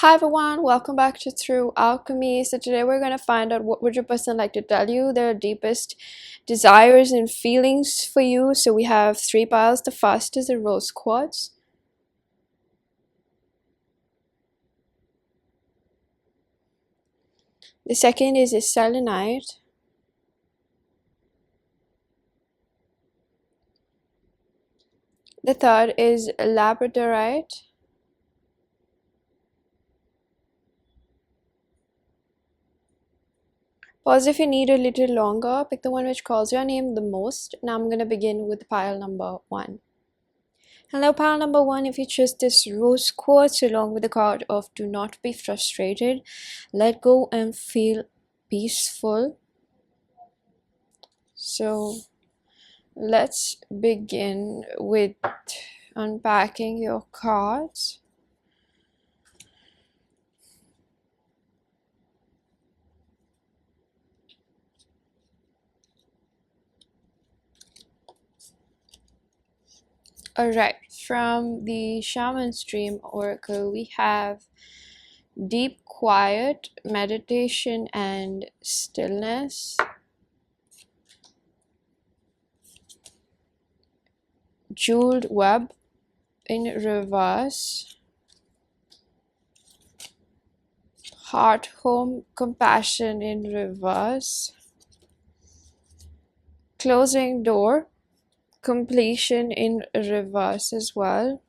Hi everyone, welcome back to Through Alchemy. So today we're going to find out what would your person like to tell you, their deepest desires and feelings for you. So we have three piles. The first is a rose quartz. The second is a selenite. The third is labradorite. Pause if you need a little longer. Pick the one which calls your name the most. Now I'm going to begin with pile number 1. Hello, pile number 1. If you choose this rose quartz along with the card of do not be frustrated, let go and feel peaceful. So let's begin with unpacking your cards. Alright, from the Shaman Stream Oracle, we have deep quiet, meditation, and stillness. Jeweled web in reverse. Heart home compassion in reverse. Closing door completion in reverse as well.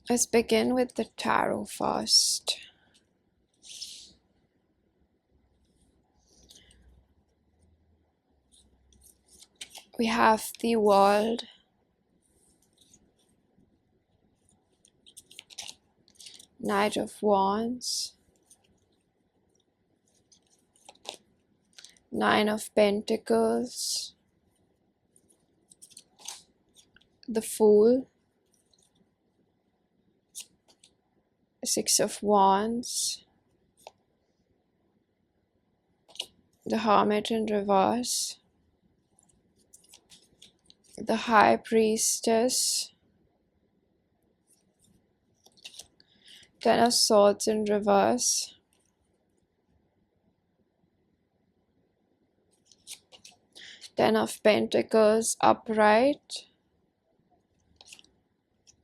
Let's begin with the tarot first. We have the World, Knight of Wands, Nine of Pentacles, the Fool, Six of Wands, the Hermit in reverse, the High Priestess, Ten of Swords in reverse, Ten of Pentacles upright,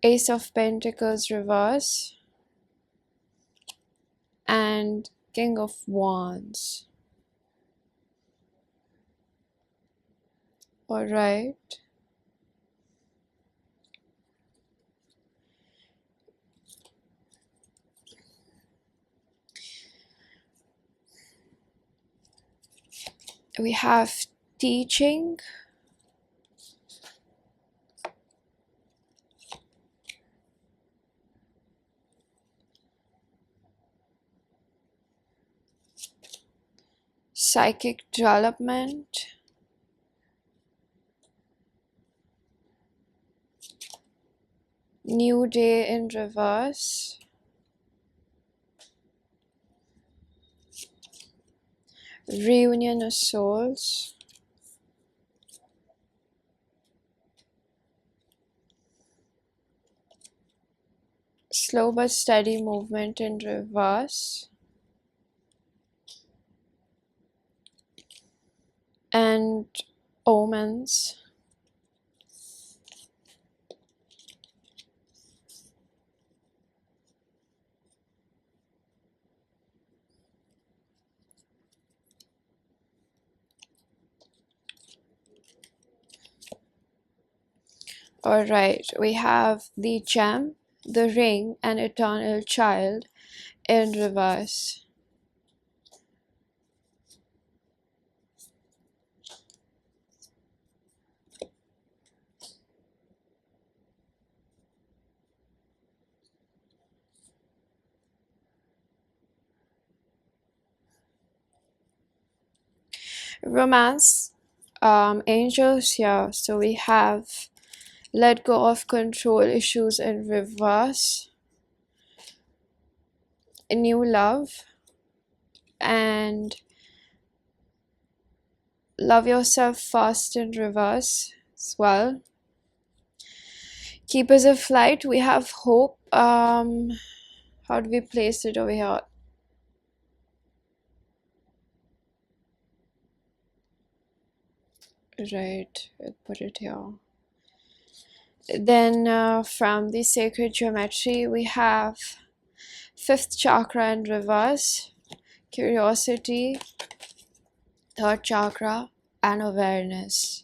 Ace of Pentacles reverse, and King of Wands. All right. We have teaching, psychic development, new day in reverse, reunion of souls, slow but steady movement in reverse, and omens. All right, we have the gem, the ring, and eternal child in reverse. Romance, angels here. So we have let go of control issues in reverse, a new love, and love yourself first in reverse as well. Keepers of Flight, we have Hope. How do we place it over here? Right, we'll put it here. Then from the Sacred Geometry, we have fifth chakra in reverse, Curiosity, third chakra, and Awareness.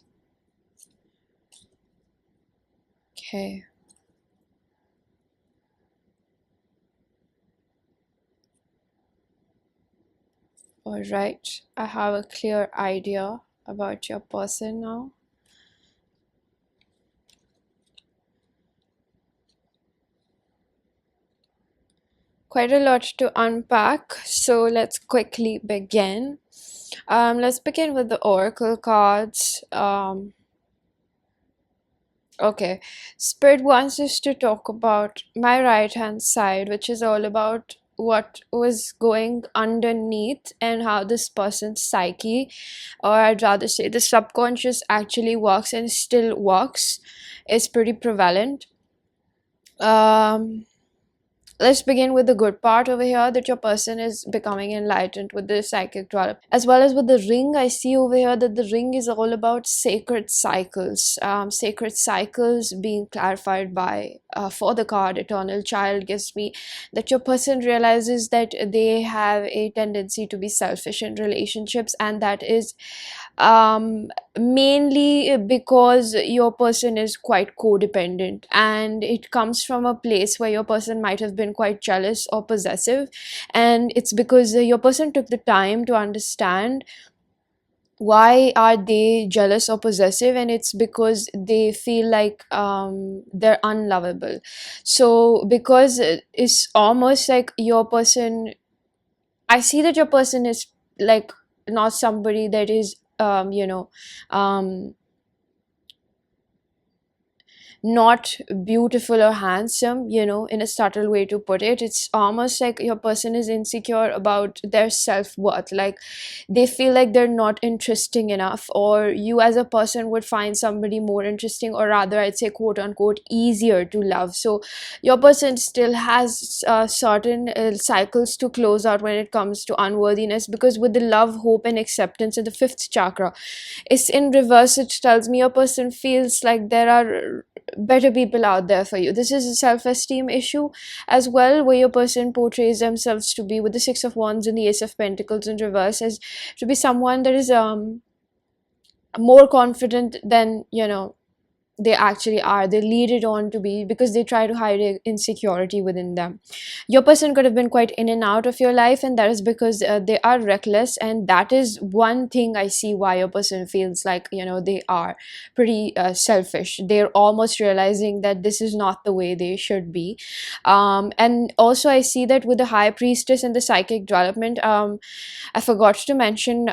Okay. All right, I have a clear idea about your person now. Quite a lot to unpack, so let's quickly begin. Let's begin with the oracle cards. Okay, Spirit wants us to talk about my right hand side, which is all about what was going underneath and how this person's psyche, or I'd rather say the subconscious, actually works and still works, is pretty prevalent. Um, let's begin with the good part over here, that your person is becoming enlightened with the psychic development, as well as with the ring. I see over here that the ring is all about sacred cycles. Sacred cycles being clarified by for the card Eternal Child gives me that your person realizes that they have a tendency to be selfish in relationships, and that is mainly because your person is quite codependent, and it comes from a place where your person might have been quite jealous or possessive, and it's because your person took the time to understand why are they jealous or possessive, and it's because they feel like they're unlovable. So because it's almost like your person, I see that your person is like not somebody that is um not beautiful or handsome, in a subtle way to put it. It's almost like your person is insecure about their self-worth. Like they feel like they're not interesting enough, or you as a person would find somebody more interesting, or rather, I'd say, quote unquote, easier to love. So your person still has certain cycles to close out when it comes to unworthiness, because with the love, hope, and acceptance in the fifth chakra, it's in reverse. It tells me your person feels like there are better people out there for you. This is a self-esteem issue as well, where your person portrays themselves to be, with the Six of Wands and the Ace of Pentacles in reverse, as to be someone that is more confident than they actually are. They lead it on to be, because they try to hide insecurity within them. Your person could have been quite in and out of your life, and that is because they are reckless, and that is one thing I see why your person feels like they are pretty selfish. They're almost realizing that this is not the way they should be. And also I see that with the High Priestess and the psychic development. I forgot to mention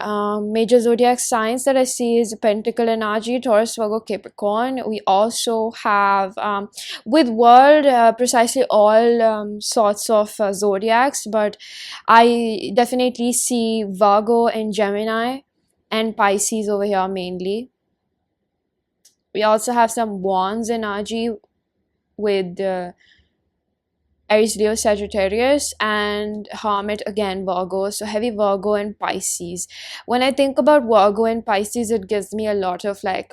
major zodiac signs that I see is Pentacle energy, Taurus, Virgo, Capricorn. We also have with world precisely all sorts of zodiacs, but I definitely see Virgo and Gemini and Pisces over here mainly. We also have some Wands energy with Aries, Leo, Sagittarius, and Hermit again, Virgo. So heavy Virgo and Pisces. When I think about Virgo and Pisces, it gives me a lot of like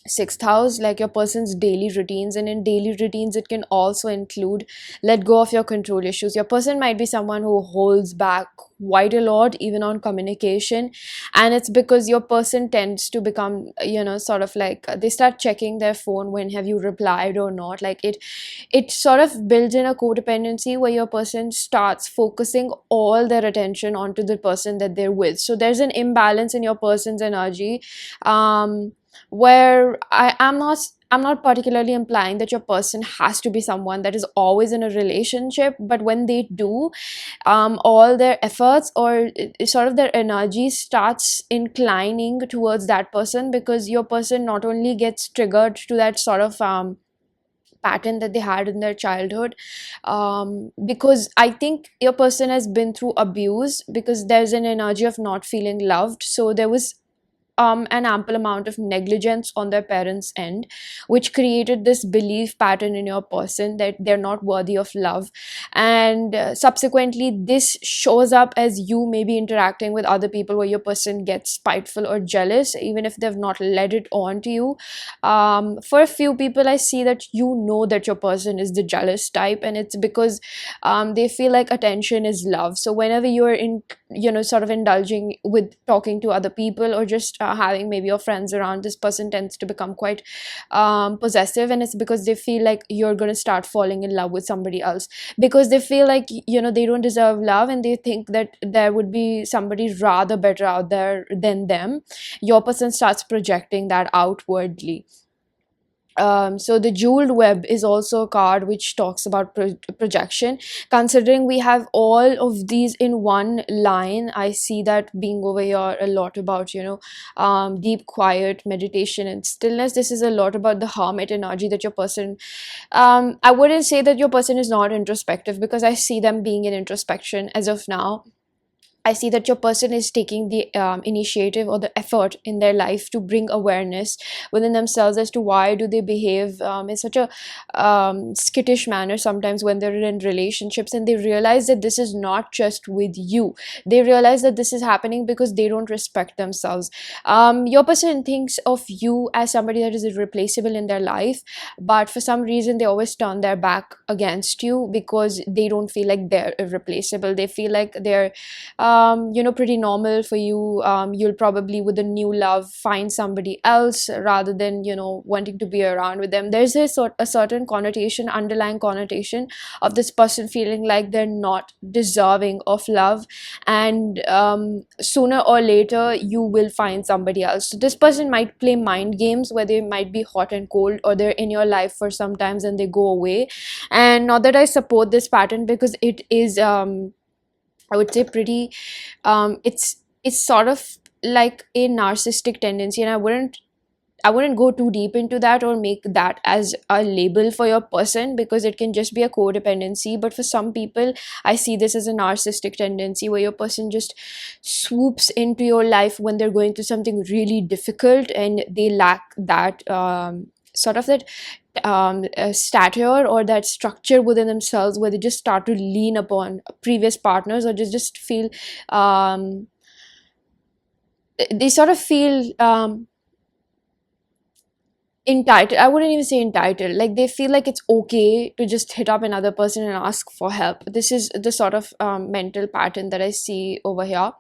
sixth house, like your person's daily routines, and in daily routines it can also include let go of your control issues. Your person might be someone who holds back quite a lot, even on communication, and it's because your person tends to become sort of like they start checking their phone when have you replied or not. Like it sort of builds in a codependency where your person starts focusing all their attention onto the person that they're with. So there's an imbalance in your person's energy, where I'm not particularly implying that your person has to be someone that is always in a relationship, but when they do, all their efforts or sort of their energy starts inclining towards that person, because your person not only gets triggered to that sort of pattern that they had in their childhood, because I think your person has been through abuse, because there's an energy of not feeling loved. So there was an ample amount of negligence on their parents' end, which created this belief pattern in your person that they're not worthy of love. And subsequently, this shows up as you maybe interacting with other people where your person gets spiteful or jealous, even if they've not led it on to you. For a few people, I see that you know that your person is the jealous type, and it's because they feel like attention is love. So whenever you're in, sort of indulging with talking to other people, or just having maybe your friends around, this person tends to become quite possessive, and it's because they feel like you're going to start falling in love with somebody else, because they feel like they don't deserve love, and they think that there would be somebody rather better out there than them. Your person starts projecting that outwardly. So the jeweled web is also a card which talks about projection. Considering we have all of these in one line, I see that being over here a lot about deep quiet meditation and stillness. This is a lot about the hermit energy that your person, I wouldn't say that your person is not introspective, because I see them being in introspection as of now. I see that your person is taking the initiative or the effort in their life to bring awareness within themselves as to why do they behave in such a skittish manner sometimes when they're in relationships, and they realize that this is not just with you. They realize that this is happening because they don't respect themselves. Your person thinks of you as somebody that is irreplaceable in their life, but for some reason they always turn their back against you because they don't feel like they're irreplaceable. They feel like they're pretty normal for you. You'll probably with a new love find somebody else rather than wanting to be around with them. There's a certain connotation, underlying connotation of this person feeling like they're not deserving of love, and sooner or later you will find somebody else. So this person might play mind games where they might be hot and cold, or they're in your life for some times and they go away. And not that I support this pattern, because it is I would say pretty it's sort of like a narcissistic tendency, and I wouldn't go too deep into that or make that as a label for your person, because it can just be a codependency. But for some people, I see this as a narcissistic tendency where your person just swoops into your life when they're going through something really difficult, and they lack that sort of that stature or that structure within themselves, where they just start to lean upon previous partners, or just feel they sort of feel entitled. I wouldn't even say entitled, like they feel like it's okay to just hit up another person and ask for help. This is the sort of mental pattern that I see over here.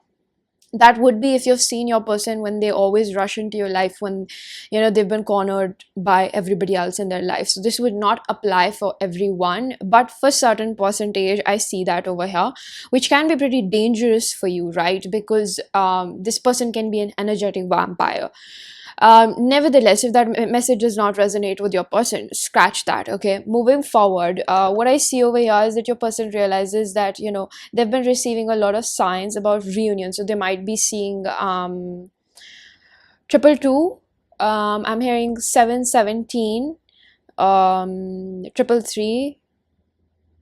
That would be if you've seen your person when they always rush into your life when they've been cornered by everybody else in their life. So this would not apply for everyone, but for certain percentage I see that over here, which can be pretty dangerous for you, right? Because this person can be an energetic vampire. Nevertheless, if that message does not resonate with your person, scratch that. Okay, moving forward, what I see over here is that your person realizes that they've been receiving a lot of signs about reunion. So they might be seeing triple two, I'm hearing 717, triple three.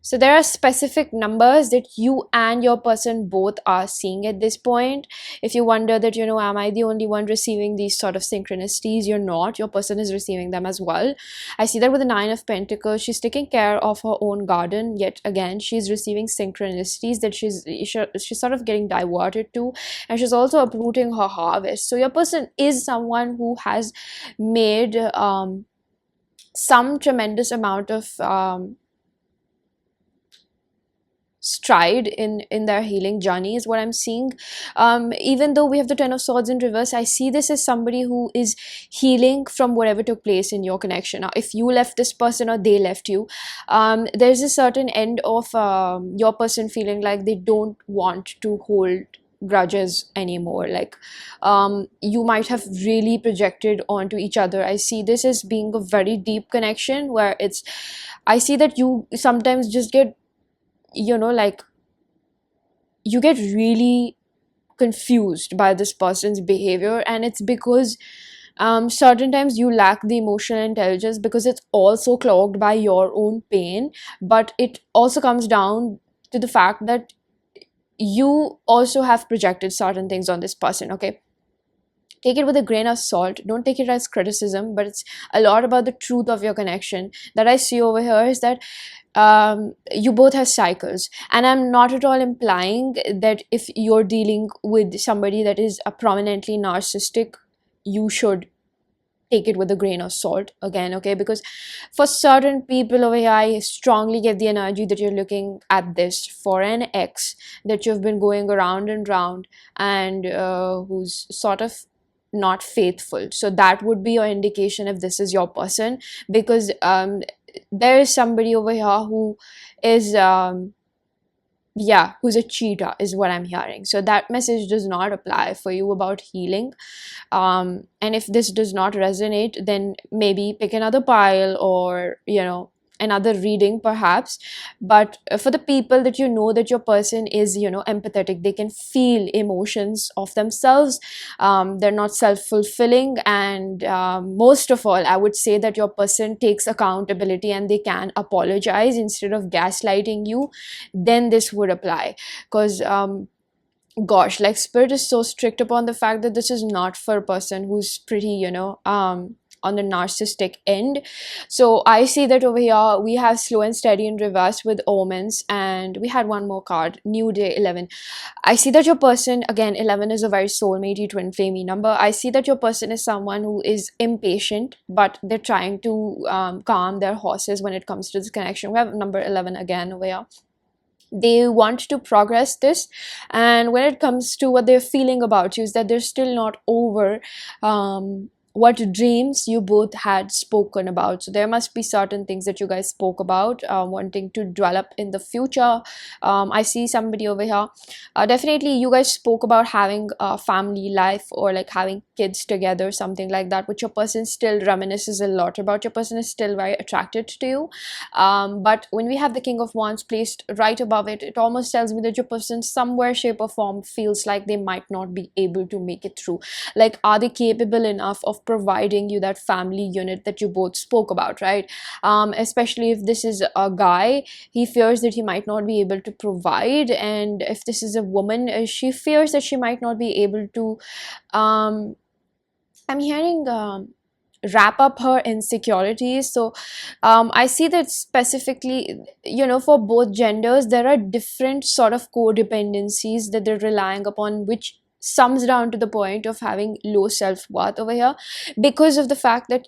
So there are specific numbers that you and your person both are seeing at this point. If you wonder that, am I the only one receiving these sort of synchronicities? You're not. Your person is receiving them as well. I see that with the Nine of Pentacles, she's taking care of her own garden. Yet again, she's receiving synchronicities that she's sort of getting diverted to. And she's also uprooting her harvest. So your person is someone who has made some tremendous amount of stride in their healing journey, is what I'm seeing. Even though we have the Ten of Swords in reverse, I see this as somebody who is healing from whatever took place in your connection. Now, if you left this person or they left you, there's a certain end of your person feeling like they don't want to hold grudges anymore. Like you might have really projected onto each other. I see this as being a very deep connection where I see that you sometimes just get like you get really confused by this person's behavior, and it's because certain times you lack the emotional intelligence because it's also clogged by your own pain. But it also comes down to the fact that you also have projected certain things on this person. Okay, take it with a grain of salt. Don't take it as criticism, but it's a lot about the truth of your connection. That I see over here is that you both have cycles, and I'm not at all implying that if you're dealing with somebody that is a prominently narcissistic, you should take it with a grain of salt again, okay? Because for certain people over here, I strongly get the energy that you're looking at this for an ex that you've been going around and round, and who's sort of not faithful. So that would be your indication if this is your person, because there is somebody over here who is yeah, who's a cheater is what I'm hearing. So that message does not apply for you about healing. And if this does not resonate, then maybe pick another pile, or another reading perhaps. But for the people that that your person is empathetic, they can feel emotions of themselves, they're not self-fulfilling, and most of all, I would say that your person takes accountability and they can apologize instead of gaslighting you, then this would apply. Because gosh, like, spirit is so strict upon the fact that this is not for a person who's pretty on the narcissistic end. So I see that over here we have slow and steady in reverse with omens, and we had one more card, new day 11. I see that your person, again, 11 is a very soulmate twin flamey number. I see that your person is someone who is impatient, but they're trying to calm their horses when it comes to this connection. We have number 11 again over here. They want to progress this, and when it comes to what they're feeling about you, is that they're still not over what dreams you both had spoken about. So there must be certain things that you guys spoke about, wanting to develop in the future. I see somebody over here, definitely you guys spoke about having a family life, or like having kids together, something like that, which your person still reminisces a lot about. Your person is still very attracted to you, but when we have the King of Wands placed right above it, it almost tells me that your person somewhere, shape or form, feels like they might not be able to make it through. Like, are they capable enough of providing you that family unit that you both spoke about, right? Especially if this is a guy, he fears that he might not be able to provide, and if this is a woman, she fears that she might not be able to I'm hearing wrap up her insecurities. So I see that specifically, for both genders, there are different sort of codependencies that they're relying upon, which sums down to the point of having low self-worth over here, because of the fact that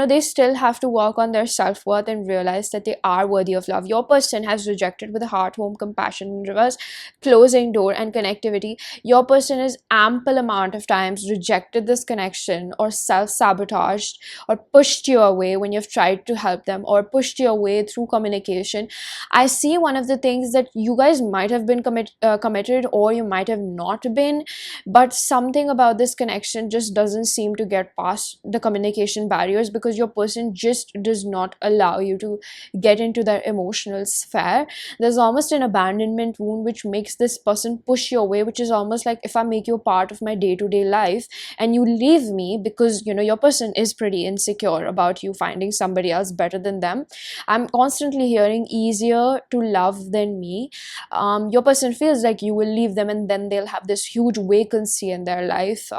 they still have to work on their self-worth and realize that they are worthy of love. Your person has rejected with a heart, home, compassion in reverse, closing door, and connectivity. Your person has ample amount of times rejected this connection, or self-sabotaged, or pushed you away when you've tried to help them, or pushed you away through communication. I see one of the things that you guys might have been committed, or you might have not been, but something about this connection just doesn't seem to get past the communication barriers, because your person just does not allow you to get into their emotional sphere. There's almost an abandonment wound which makes this person push you away, which is almost like, if I make you a part of my day-to-day life and you leave me because your person is pretty insecure about you finding somebody else better than them. I'm constantly hearing easier to love than me. Your person feels like you will leave them, and then they'll have this huge vacancy in their life.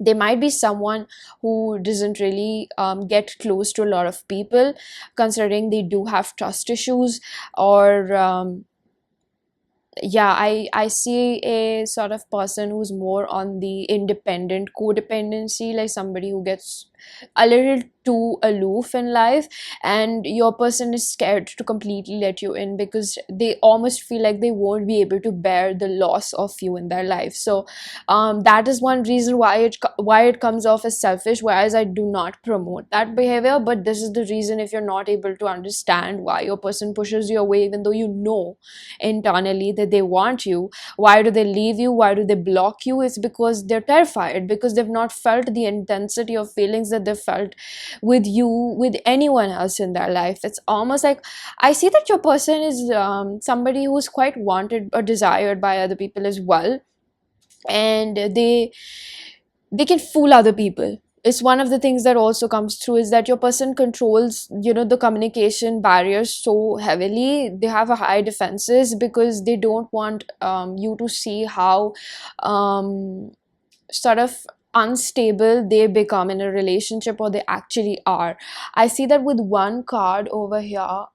They might be someone who doesn't really get close to a lot of people, considering they do have trust issues, or yeah, I see a sort of person who's more on the independent codependency, like somebody who gets a little too aloof in life, and your person is scared to completely let you in, because they almost feel like they won't be able to bear the loss of you in their life. So that is one reason why it comes off as selfish, whereas I do not promote that behavior. But this is the reason, if you're not able to understand why your person pushes you away, even though internally that they want you, why do they leave you, why do they block you? It's because they're terrified, because they've not felt the intensity of feelings that they felt with you, with anyone else in their life. It's almost like, I see that your person is somebody who's quite wanted or desired by other people as well, and they can fool other people. It's one of the things that also comes through, is that your person controls the communication barriers so heavily. They have a high defenses, because they don't want you to see how sort of unstable they become in a relationship, or they actually are. I see that with one card over here.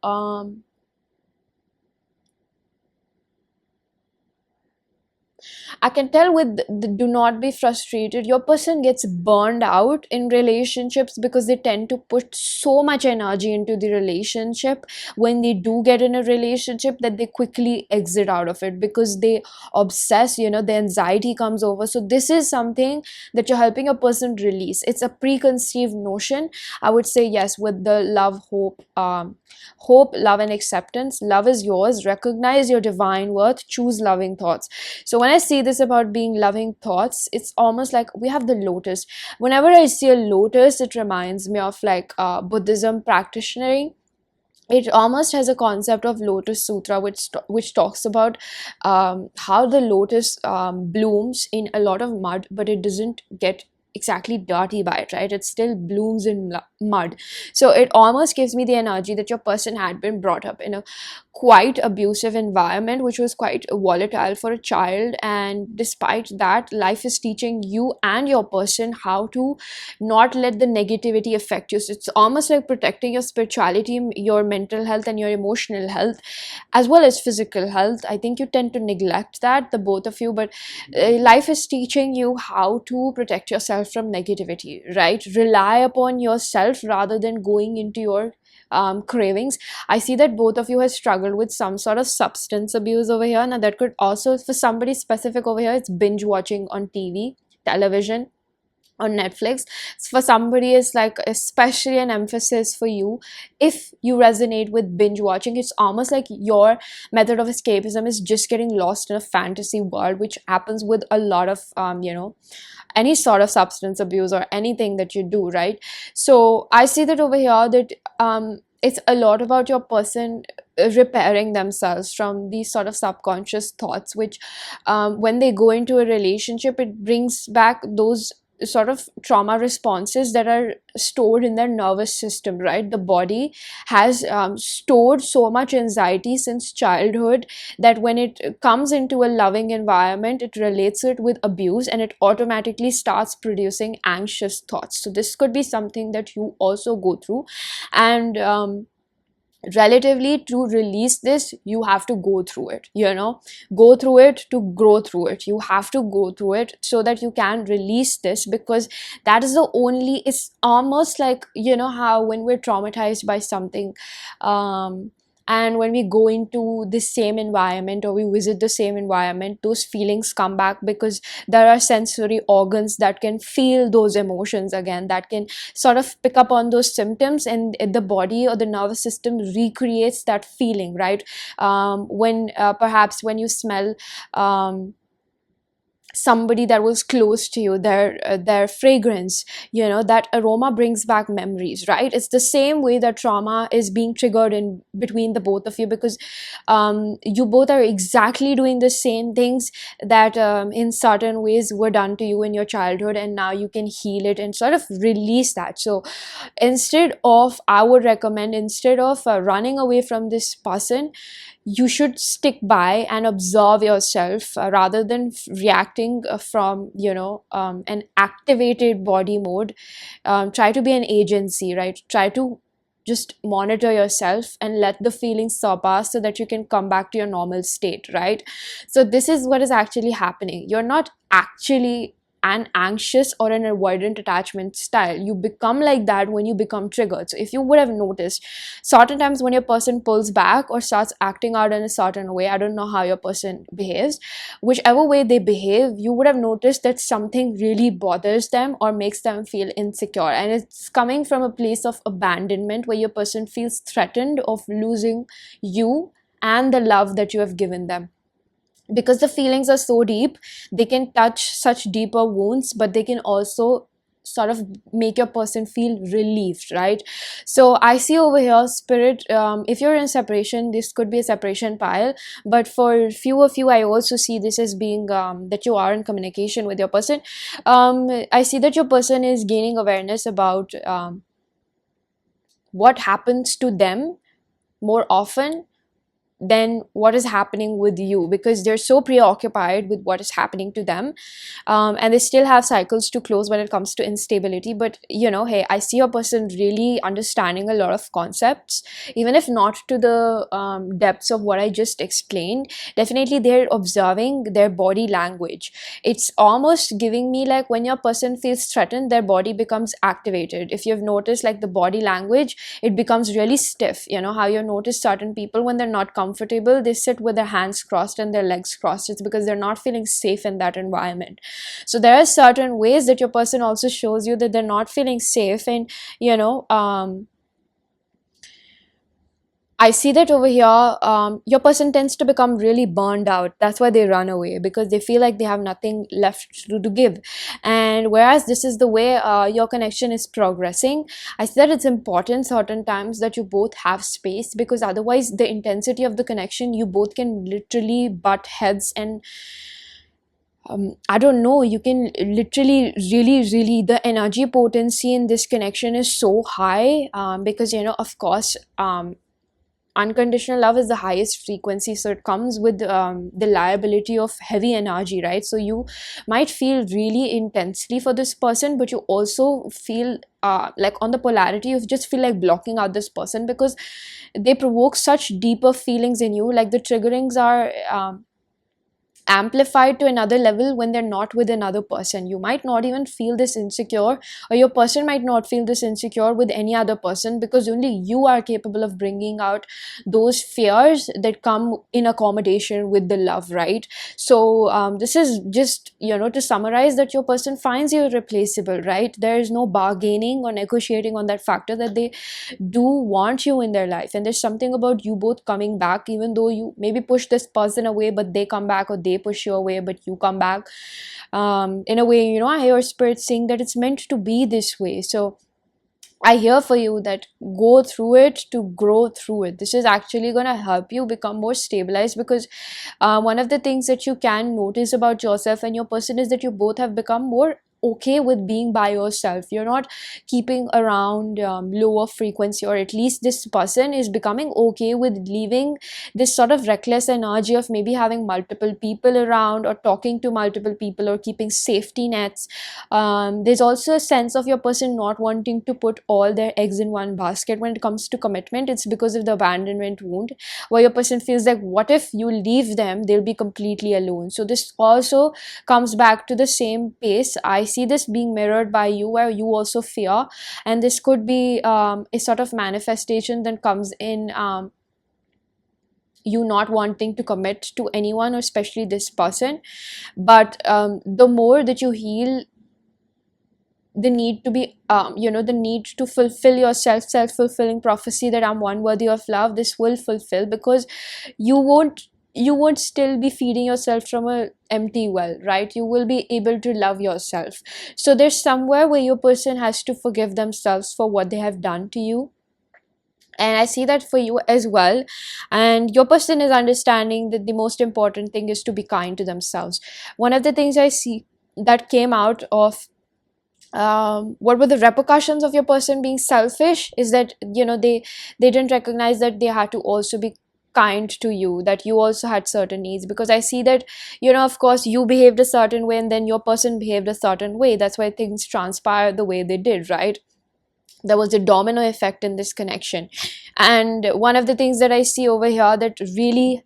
I can tell with the do not be frustrated. Your person gets burned out in relationships because they tend to put so much energy into the relationship. When they do get in a relationship, that they quickly exit out of it because they obsess, the anxiety comes over. So this is something that you're helping a person release. It's a preconceived notion. I would say yes, with the love, hope, love, and acceptance. Love is yours. Recognize your divine worth. Choose loving thoughts. So when I see this about being loving thoughts, it's almost like we have the lotus. Whenever I see a lotus, it reminds me of like Buddhism practitioner. It almost has a concept of Lotus Sutra, which talks about how the lotus blooms in a lot of mud, but it doesn't get exactly dirty by it, right? It still blooms in mud. So it almost gives me the energy that your person had been brought up in a quite abusive environment, which was quite volatile for a child, and despite that, life is teaching you and your person how to not let the negativity affect you. So it's almost like protecting your spirituality, your mental health, and your emotional health, as well as physical health. I think you tend to neglect that, the both of you, but life is teaching you how to protect yourself from negativity, right? Rely upon yourself rather than going into your cravings. I see that both of you have struggled with some sort of substance abuse over here. Now that could also, for somebody specific over here, it's binge watching on television, on Netflix. For somebody, it's like especially an emphasis for you. If you resonate with binge watching, it's almost like your method of escapism is just getting lost in a fantasy world, which happens with a lot of any sort of substance abuse or anything that you do, right? So I see that over here, that it's a lot about your person repairing themselves from these sort of subconscious thoughts, which when they go into a relationship, it brings back those sort of trauma responses that are stored in their nervous system, right? The body has stored so much anxiety since childhood that when it comes into a loving environment, it relates it with abuse, and it automatically starts producing anxious thoughts. So this could be something that you also go through, and relatively, to release this, you have to go through it, go through it to grow through it. You have to go through it so that you can release this, because that is the only, it's almost like, how when we're traumatized by something, and when we go into the same environment, or we visit the same environment, those feelings come back because there are sensory organs that can feel those emotions again, that can sort of pick up on those symptoms, and the body or the nervous system recreates that feeling, right? When perhaps when you smell somebody that was close to you, their fragrance, that aroma brings back memories, right? It's the same way that trauma is being triggered in between the both of you, because you both are exactly doing the same things that in certain ways were done to you in your childhood, and now you can heal it and sort of release that. So I would recommend, instead of running away from this person, you should stick by and observe yourself, rather than reacting from an activated body mode. Try to be an agency, right? Try to just monitor yourself and let the feelings surpass so that you can come back to your normal state, right? So this is what is actually happening. You're not actually an anxious or an avoidant attachment style. You become like that when you become triggered. So if you would have noticed, certain times when your person pulls back or starts acting out in a certain way, I don't know how your person behaves, whichever way they behave, you would have noticed that something really bothers them or makes them feel insecure, and it's coming from a place of abandonment, where your person feels threatened of losing you and the love that you have given them. Because the feelings are so deep, they can touch such deeper wounds, but they can also sort of make your person feel relieved, right? So I see over here, spirit, if you're in separation, this could be a separation pile, but for few of you, I also see this as being that you are in communication with your person. I see that your person is gaining awareness about what happens to them more often than what is happening with you, because they're so preoccupied with what is happening to them. And they still have cycles to close when it comes to instability. But hey, I see a person really understanding a lot of concepts, even if not to the depths of what I just explained. Definitely they're observing their body language. It's almost giving me like when your person feels threatened, their body becomes activated. If you've noticed, like the body language, it becomes really stiff. How you notice certain people when they're not comfortable, they sit with their hands crossed and their legs crossed. It's because they're not feeling safe in that environment. So there are certain ways that your person also shows you that they're not feeling safe. And I see that over here, your person tends to become really burned out. That's why they run away, because they feel like they have nothing left to give. And whereas this is the way your connection is progressing, I see that it's important certain times that you both have space, because otherwise the intensity of the connection, you both can literally butt heads. And I don't know, you can literally really, the energy potency in this connection is so high, because of course, unconditional love is the highest frequency, so it comes with the liability of heavy energy, right? So you might feel really intensely for this person, but you also feel like on the polarity, you just feel like blocking out this person, because they provoke such deeper feelings in you. Like the triggerings are amplified to another level when they're not with another person. You might not even feel this insecure, or your person might not feel this insecure with any other person, because only you are capable of bringing out those fears that come in accommodation with the love, right? So this is just to summarize, that your person finds you irreplaceable, right? There is no bargaining or negotiating on that factor, that they do want you in their life. And there's something about you both coming back, even though you maybe push this person away, but they come back, or they push you away but you come back. In a way, I hear spirit saying that it's meant to be this way. So I hear for you that go through it to grow through it. This is actually going to help you become more stabilized, because one of the things that you can notice about yourself and your person is that you both have become more okay with being by yourself. You're not keeping around lower frequency, or at least this person is becoming okay with leaving this sort of reckless energy of maybe having multiple people around, or talking to multiple people, or keeping safety nets. There's also a sense of your person not wanting to put all their eggs in one basket when it comes to commitment. It's because of the abandonment wound, where your person feels like, what if you leave them, they'll be completely alone. So this also comes back to the same pace. I see this being mirrored by you, where you also fear, and this could be a sort of manifestation that comes in you not wanting to commit to anyone, or especially this person. But the more that you heal the need to be the need to fulfill your self-fulfilling prophecy that I'm one worthy of love, this will fulfill, because you won't still be feeding yourself from a empty well, right? You will be able to love yourself. So there's somewhere where your person has to forgive themselves for what they have done to you. And I see that for you as well. And your person is understanding that the most important thing is to be kind to themselves. One of the things I see that came out of what were the repercussions of your person being selfish is that they didn't recognize that they had to also be kind to you, that you also had certain needs. Because I see that of course you behaved a certain way, and then your person behaved a certain way. That's why things transpired the way they did, right? There was a domino effect in this connection. And one of the things that I see over here that really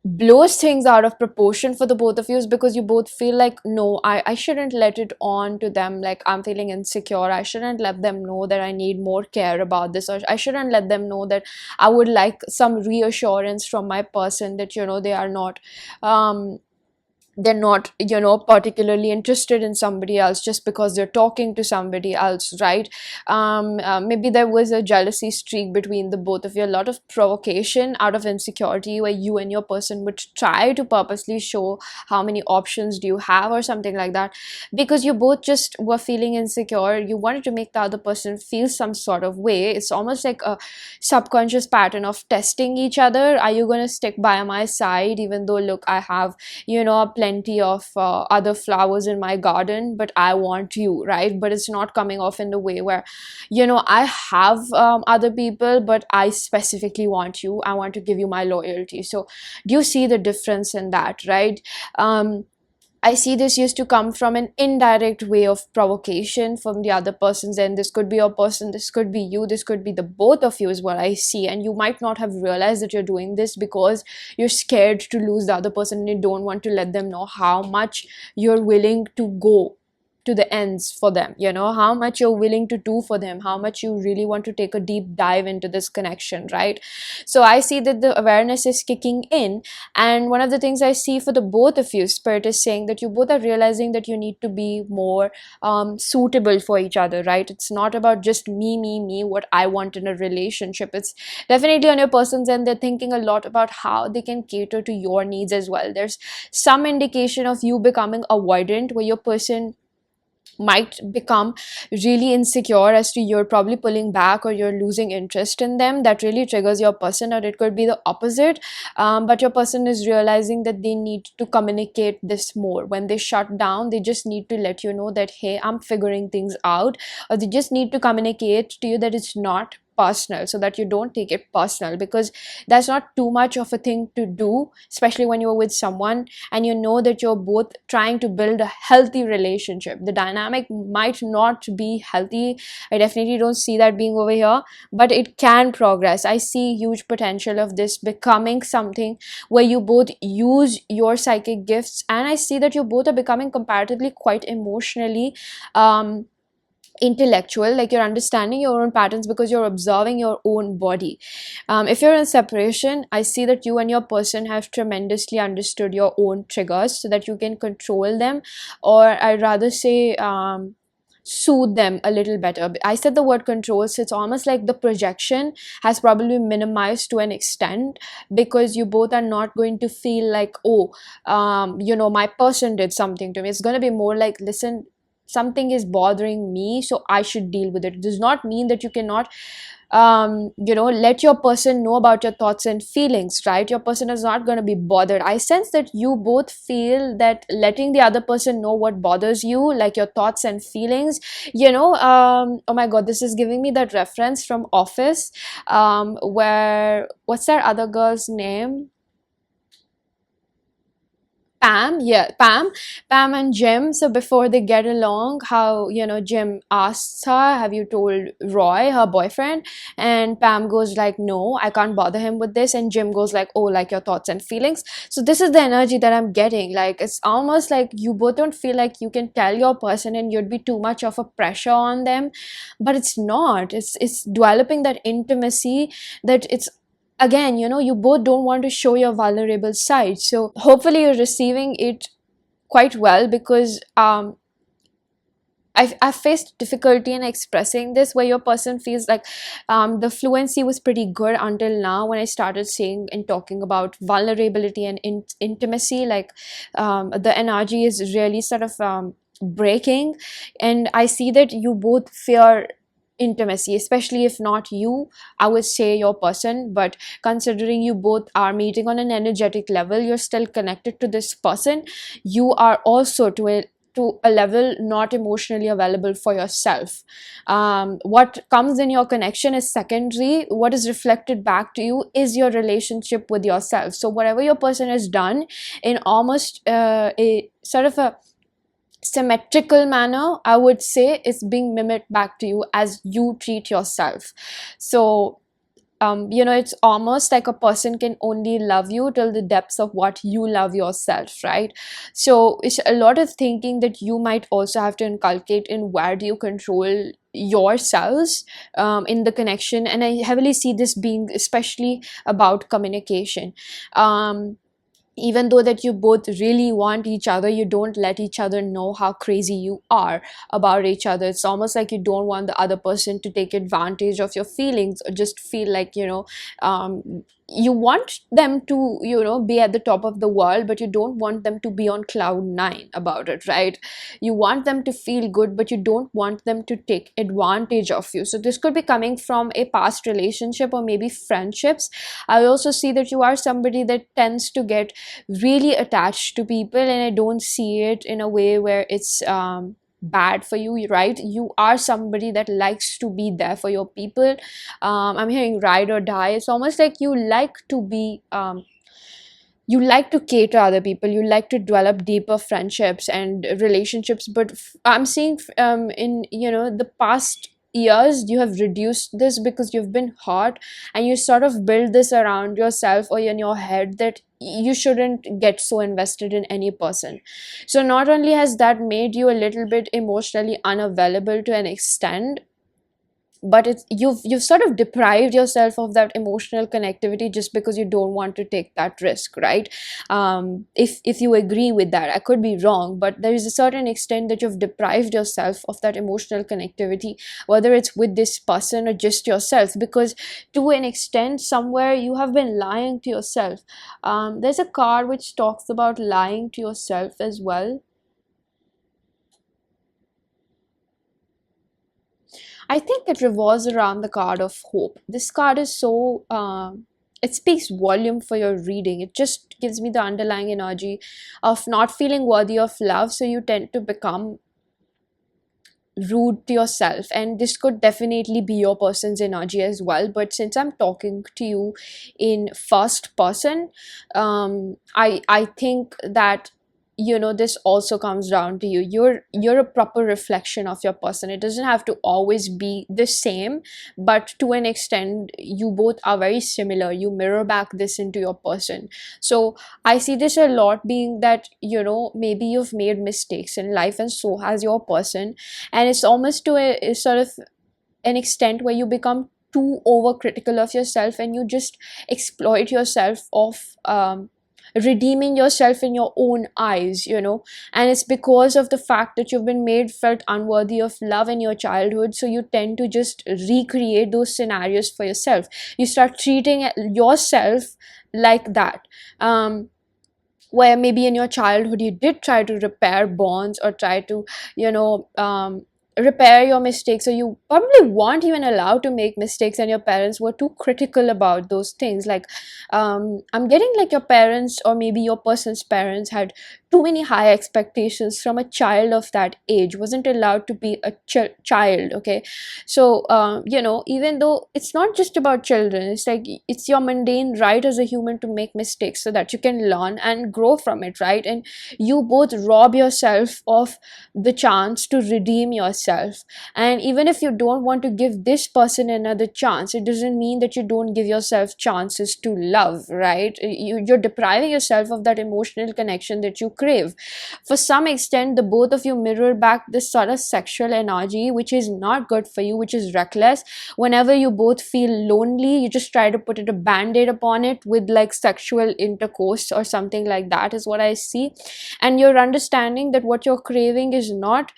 blows things out of proportion for the both of you is because you both feel like, no, I shouldn't let it on to them, like I'm feeling insecure, I shouldn't let them know that I need more care about this, or I shouldn't let them know that I would like some reassurance from my person that they are not they're not particularly interested in somebody else just because they're talking to somebody else, right? Maybe there was a jealousy streak between the both of you, a lot of provocation out of insecurity, where you and your person would try to purposely show how many options do you have or something like that, because you both just were feeling insecure. You wanted to make the other person feel some sort of way. It's almost like a subconscious pattern of testing each other. Are you going to stick by my side even though, look, I have plenty of other flowers in my garden, but I want you, right? But it's not coming off in the way where, you know, I have other people, but I specifically want you. I want to give you my loyalty. So do you see the difference in that, right? I see this used to come from an indirect way of provocation from the other person's end. This could be your person, this could be you, this could be the both of you, is what I see. And you might not have realized that you're doing this because you're scared to lose the other person and you don't want to let them know how much you're willing to go to the ends for them, you know, how much you're willing to do for them, how much you really want to take a deep dive into this connection, right? So I see that the awareness is kicking in, and one of the things I see for the both of you, Spirit is saying that you both are realizing that you need to be more suitable for each other, right? It's not about just me, what I want in a relationship. It's definitely on your person's end, they're thinking a lot about how they can cater to your needs as well. There's some indication of you becoming avoidant, where your person might become really insecure as to you're probably pulling back or you're losing interest in them. That really triggers your person. Or it could be the opposite, but your person is realizing that they need to communicate this more. When they shut down, they just need to let you know that, hey, I'm figuring things out. Or they just need to communicate to you that it's not personal, so that you don't take it personal, because that's not too much of a thing to do, especially when you're with someone and you know that you're both trying to build a healthy relationship. The dynamic might not be healthy. I definitely don't see that being over here, but it can progress. I see huge potential of this becoming something where you both use your psychic gifts, and I see that you both are becoming comparatively quite emotionally intellectual, like you're understanding your own patterns because you're observing your own body. If you're in separation, I see that you and your person have tremendously understood your own triggers so that you can control them, or I'd rather say soothe them a little better. I said the word control, so it's almost like the projection has probably minimized to an extent, because you both are not going to feel like, oh, you know, my person did something to me. It's going to be more like, listen, something is bothering me, so I should deal with it. It does not mean that you cannot you know, let your person know about your thoughts and feelings, right? Your person is not going to be bothered. I sense that you both feel that letting the other person know what bothers you, like your thoughts and feelings, you know, oh my god, this is giving me that reference from Office, where, what's that other girl's name? Pam, yeah, Pam and Jim. So before they get along, how, you know, Jim asks her, have you told Roy, her boyfriend? And Pam goes like, no, I can't bother him with this. And Jim goes like, oh, like your thoughts and feelings. So this is the energy that I'm getting. Like, it's almost like you both don't feel like you can tell your person and you'd be too much of a pressure on them, but it's not. It's developing that intimacy, that it's, again, you know, you both don't want to show your vulnerable side. So hopefully you're receiving it quite well, because I've faced difficulty in expressing this, where your person feels like the fluency was pretty good until now, when I started saying and talking about vulnerability and intimacy. Like the energy is really sort of breaking, and I see that you both fear intimacy, especially if not you, I would say your person. But considering you both are meeting on an energetic level, you're still connected to this person, you are also to a level not emotionally available for yourself. What comes in your connection is secondary. What is reflected back to you is your relationship with yourself. So whatever your person has done in almost a sort of a symmetrical manner, I would say, is being mimicked back to you as you treat yourself. So you know, it's almost like a person can only love you till the depths of what you love yourself, right? So it's a lot of thinking that you might also have to inculcate in where do you control yourselves in the connection. And I heavily see this being especially about communication. Even though that you both really want each other, you don't let each other know how crazy you are about each other. It's almost like you don't want the other person to take advantage of your feelings, or just feel like, you know, you want them to, be at the top of the world, but you don't want them to be on cloud nine about it, right? You want them to feel good, but you don't want them to take advantage of you. So this could be coming from a past relationship or maybe friendships. I also see that you are somebody that tends to get really attached to people, and I don't see it in a way where it's bad for you, right? You are somebody that likes to be there for your people. I'm hearing ride or die. It's almost like you like to be you like to cater other people, you like to develop deeper friendships and relationships, but I'm seeing in the past years you have reduced this because you've been hot, and you sort of build this around yourself or in your head that you shouldn't get so invested in any person. So not only has that made you a little bit emotionally unavailable to an extent, but it's you've sort of deprived yourself of that emotional connectivity just because you don't want to take that risk, right? If you agree with that, I could be wrong, but there is a certain extent that you've deprived yourself of that emotional connectivity, whether it's with this person or just yourself, because to an extent somewhere you have been lying to yourself. There's a card which talks about lying to yourself as well. I think it revolves around the card of hope. This card is so, it speaks volume for your reading. It just gives me the underlying energy of not feeling worthy of love. So you tend to become rude to yourself. And this could definitely be your person's energy as well. But since I'm talking to you in first person, I think that this also comes down to you. You're a proper reflection of your person. It doesn't have to always be the same, but to an extent you both are very similar. You mirror back this into your person. So I see this a lot being that maybe you've made mistakes in life, and so has your person, and it's almost to a sort of an extent where you become too overcritical of yourself, and you just exploit yourself of redeeming yourself in your own eyes, and it's because of the fact that you've been made felt unworthy of love in your childhood. So you tend to just recreate those scenarios for yourself. You start treating yourself like that, where maybe in your childhood you did try to repair bonds or try to repair your mistakes, or you probably weren't even allowed to make mistakes, and your parents were too critical about those things. Like I'm getting like your parents or maybe your person's parents had too many high expectations from a child of that age, wasn't allowed to be a child. Okay, so even though it's not just about children, it's like it's your mundane right as a human to make mistakes so that you can learn and grow from it, right? And you both rob yourself of the chance to redeem yourself. And even if you don't want to give this person another chance, it doesn't mean that you don't give yourself chances to love, right? You're depriving yourself of that emotional connection that you crave. For some extent, the both of you mirror back this sort of sexual energy, which is not good for you, which is reckless. Whenever you both feel lonely, you just try to put a band-aid upon it with like sexual intercourse or something like that, is what I see. And you're understanding that what you're craving is not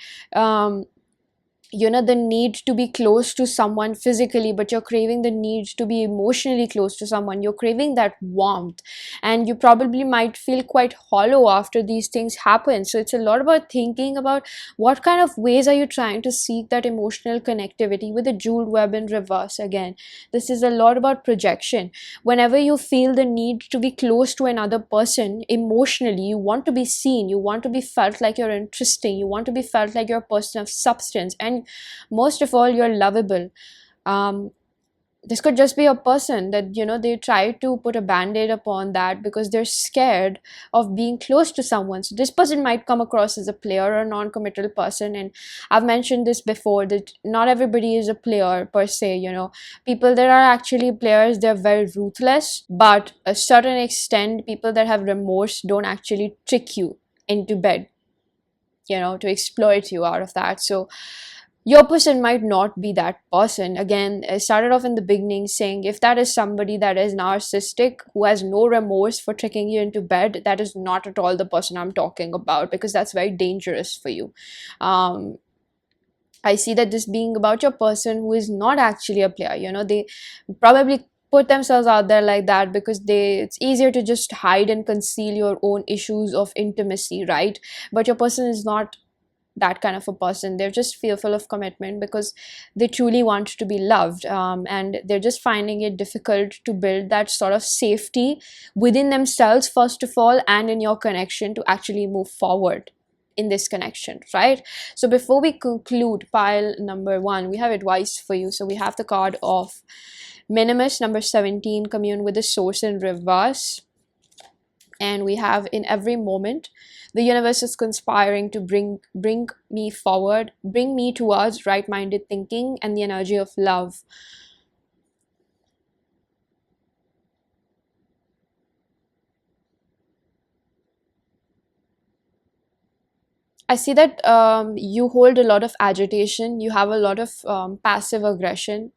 the need to be close to someone physically, but you're craving the need to be emotionally close to someone. You're craving that warmth, and you probably might feel quite hollow after these things happen. So it's a lot about thinking about what kind of ways are you trying to seek that emotional connectivity. With the jeweled web in reverse again, this is a lot about projection. Whenever you feel the need to be close to another person emotionally, you want to be seen, you want to be felt like you're interesting, you want to be felt like you're a person of substance, and most of all, you're lovable. This could just be a person that they try to put a band-aid upon that because they're scared of being close to someone. So this person might come across as a player or a non-committal person, and I've mentioned this before that not everybody is a player per se. People that are actually players, they're very ruthless, but a certain extent, people that have remorse don't actually trick you into bed, to exploit you out of that. So your person might not be that person. Again, I started off in the beginning saying if that is somebody that is narcissistic, who has no remorse for tricking you into bed, that is not at all the person I'm talking about, because that's very dangerous for you. I see that this being about your person who is not actually a player. They probably put themselves out there like that, because it's easier to just hide and conceal your own issues of intimacy, right? But your person is not that kind of a person. They're just fearful of commitment because they truly want to be loved, and they're just finding it difficult to build that sort of safety within themselves first of all, and in your connection, to actually move forward in this connection, right? So before we conclude pile number 1, we have advice for you. So we have the card of Minimus, number 17, commune with the source in reverse. And we have, in every moment the universe is conspiring to bring me forward, bring me towards right-minded thinking and the energy of love. I see that you hold a lot of agitation, you have a lot of passive aggression,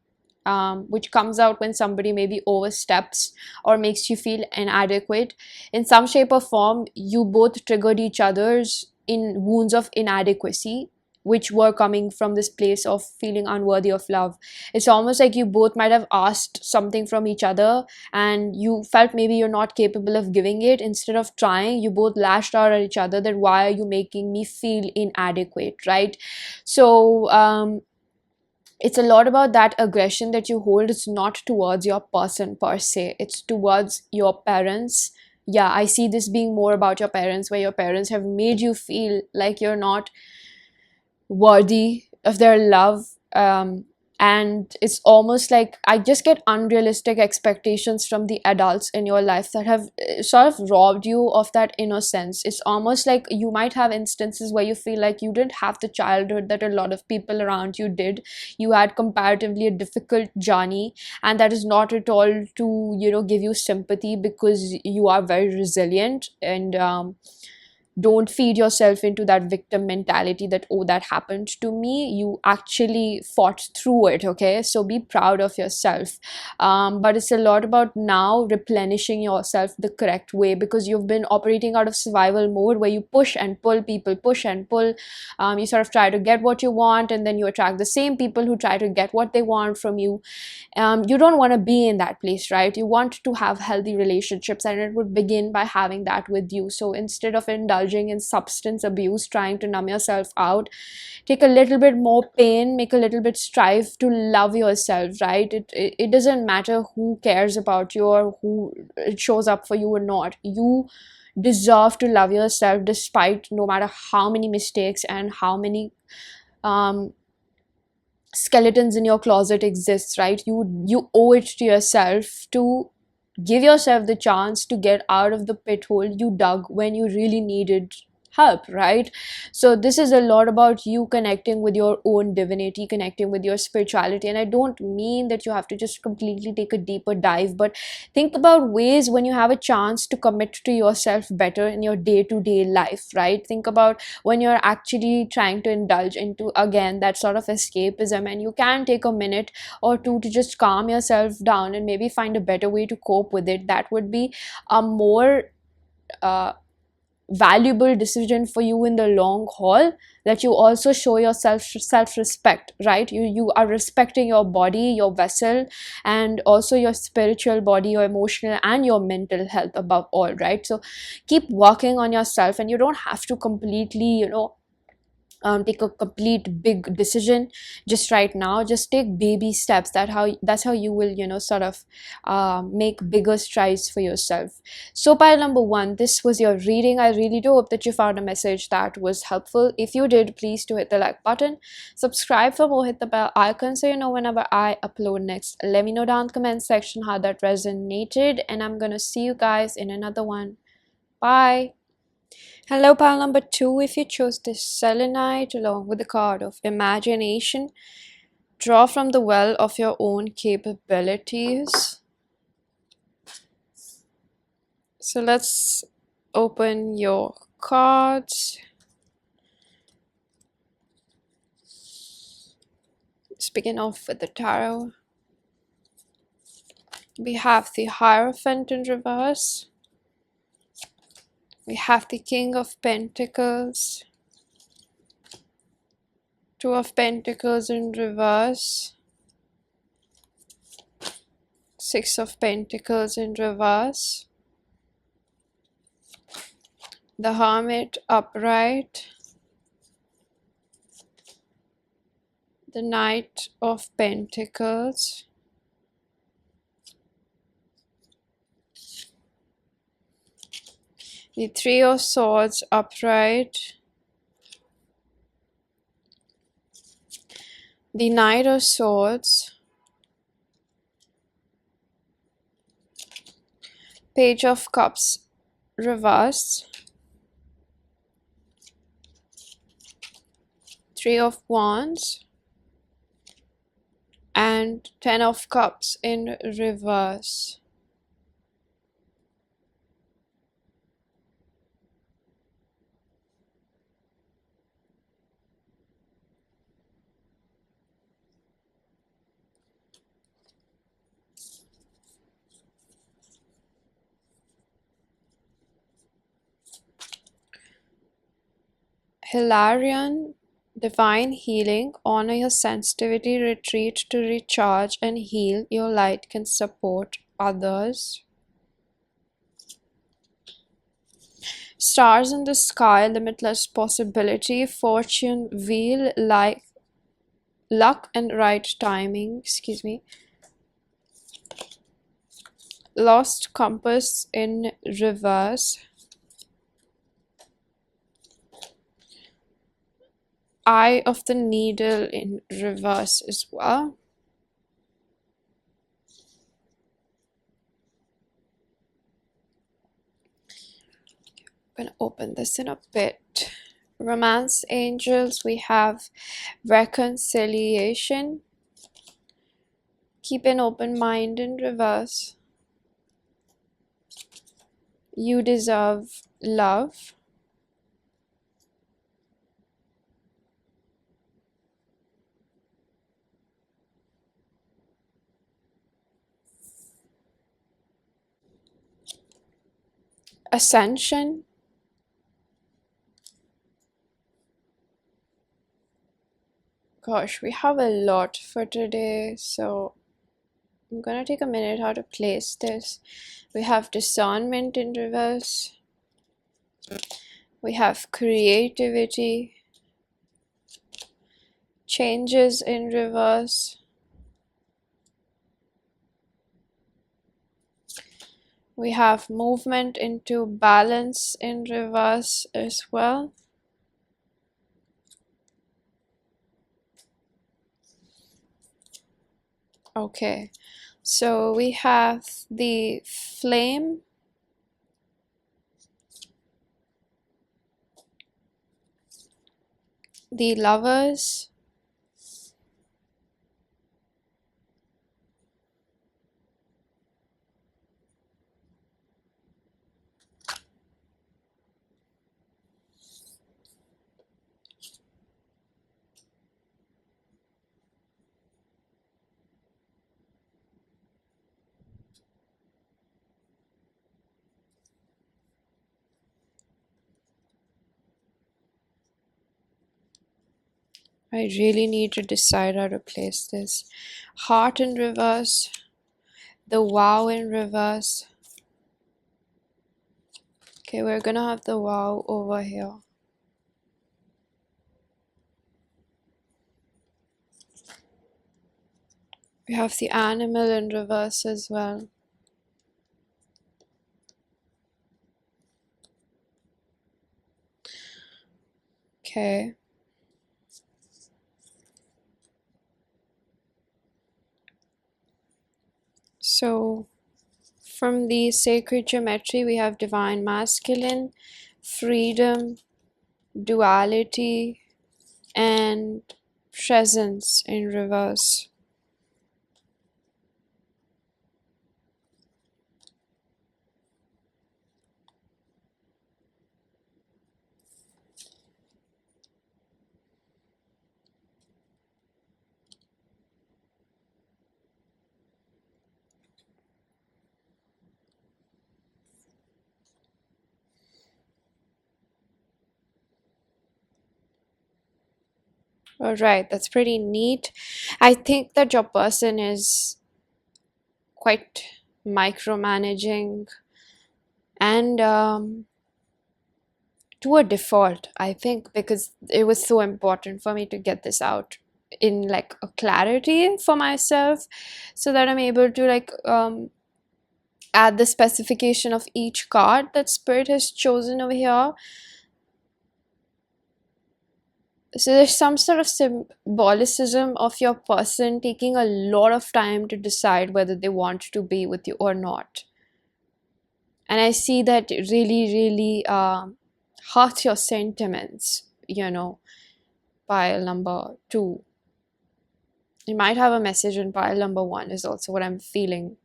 which comes out when somebody maybe oversteps or makes you feel inadequate. In some shape or form, you both triggered each other's in wounds of inadequacy, which were coming from this place of feeling unworthy of love. It's almost like you both might have asked something from each other, and you felt maybe you're not capable of giving it. Instead of trying, you both lashed out at each other that why are you making me feel inadequate, right? So it's a lot about that aggression that you hold. It's not towards your person per se, it's towards your parents. Yeah, I see this being more about your parents, where your parents have made you feel like you're not worthy of their love. And it's almost like I just get unrealistic expectations from the adults in your life that have sort of robbed you of that innocence. It's almost like you might have instances where you feel like you didn't have the childhood that a lot of people around you did. You had comparatively a difficult journey, and that is not at all to, give you sympathy, because you are very resilient. And don't feed yourself into that victim mentality that, oh, that happened to me. You actually fought through it, okay? So be proud of yourself. But it's a lot about now replenishing yourself the correct way, because you've been operating out of survival mode, where you push and pull people, push and pull. You sort of try to get what you want, and then you attract the same people who try to get what they want from you. You don't want to be in that place, right? You want to have healthy relationships, and it would begin by having that with you. So instead of indulging in substance abuse, trying to numb yourself out, take a little bit more pain, make a little bit strive to love yourself, right? It doesn't matter who cares about you or who it shows up for you or not. You deserve to love yourself, despite no matter how many mistakes and how many skeletons in your closet exists, right? You owe it to yourself to give yourself the chance to get out of the pit hole you dug when you really needed help, right? So this is a lot about you connecting with your own divinity, connecting with your spirituality. And I don't mean that you have to just completely take a deeper dive, but think about ways when you have a chance to commit to yourself better in your day-to-day life, right? Think about when you're actually trying to indulge into, again, that sort of escapism, and you can take a minute or two to just calm yourself down and maybe find a better way to cope with it. That would be a more valuable decision for you in the long haul, that you also show yourself self-respect, right? You are respecting your body, your vessel, and also your spiritual body, your emotional and your mental health above all, right? So keep working on yourself, and you don't have to completely, take a complete big decision just right now. Just take baby steps. That's how you will, sort of make bigger strides for yourself. So pile number 1, this was your reading. I really do hope that you found a message that was helpful. If you did, please do hit the like button, subscribe for more, hit the bell icon so you know whenever I upload next. Let me know down in the comment section how that resonated, and I'm gonna see you guys in another one. Bye. Hello, pile number 2. If you chose this selenite along with the card of imagination, draw from the well of your own capabilities. So let's open your cards. Let's begin off with the tarot. We have the Hierophant in reverse. We have the King of Pentacles, Two of Pentacles in reverse, Six of Pentacles in reverse, the Hermit upright, the Knight of Pentacles, the Three of Swords upright, the Knight of Swords, Page of Cups reverse, Three of Wands, and Ten of Cups in reverse. Hilarion, divine healing. Honor your sensitivity, retreat to recharge and heal. Your light can support others. Stars in the sky, limitless possibility. Fortune wheel, like luck and right timing. Excuse me. Lost compass in reverse. Eye of the needle in reverse as well. I'm gonna open this in a bit. Romance angels, we have reconciliation. Keep an open mind in reverse. You deserve love. Ascension. Gosh, we have a lot for today, so I'm gonna take a minute how to place this. We have discernment in reverse. We have creativity. Changes in reverse. We have movement into balance in reverse as well. Okay, so we have the flame, the lovers, I really need to decide how to place this. Heart in reverse, the Wow in reverse. Okay, we're gonna have the Wow over here. We have the animal in reverse as well. Okay. So from the sacred geometry, we have divine masculine, freedom, duality, and presence in reverse. All right, that's pretty neat. I think that your person is quite micromanaging, and to a default, I think, because it was so important for me to get this out in like a clarity for myself, so that I'm able to like add the specification of each card that Spirit has chosen over here. So there's some sort of symbolicism of your person taking a lot of time to decide whether they want to be with you or not. And I see that really, really hurt your sentiments, pile number 2. You might have a message in pile number 1 is also what I'm feeling.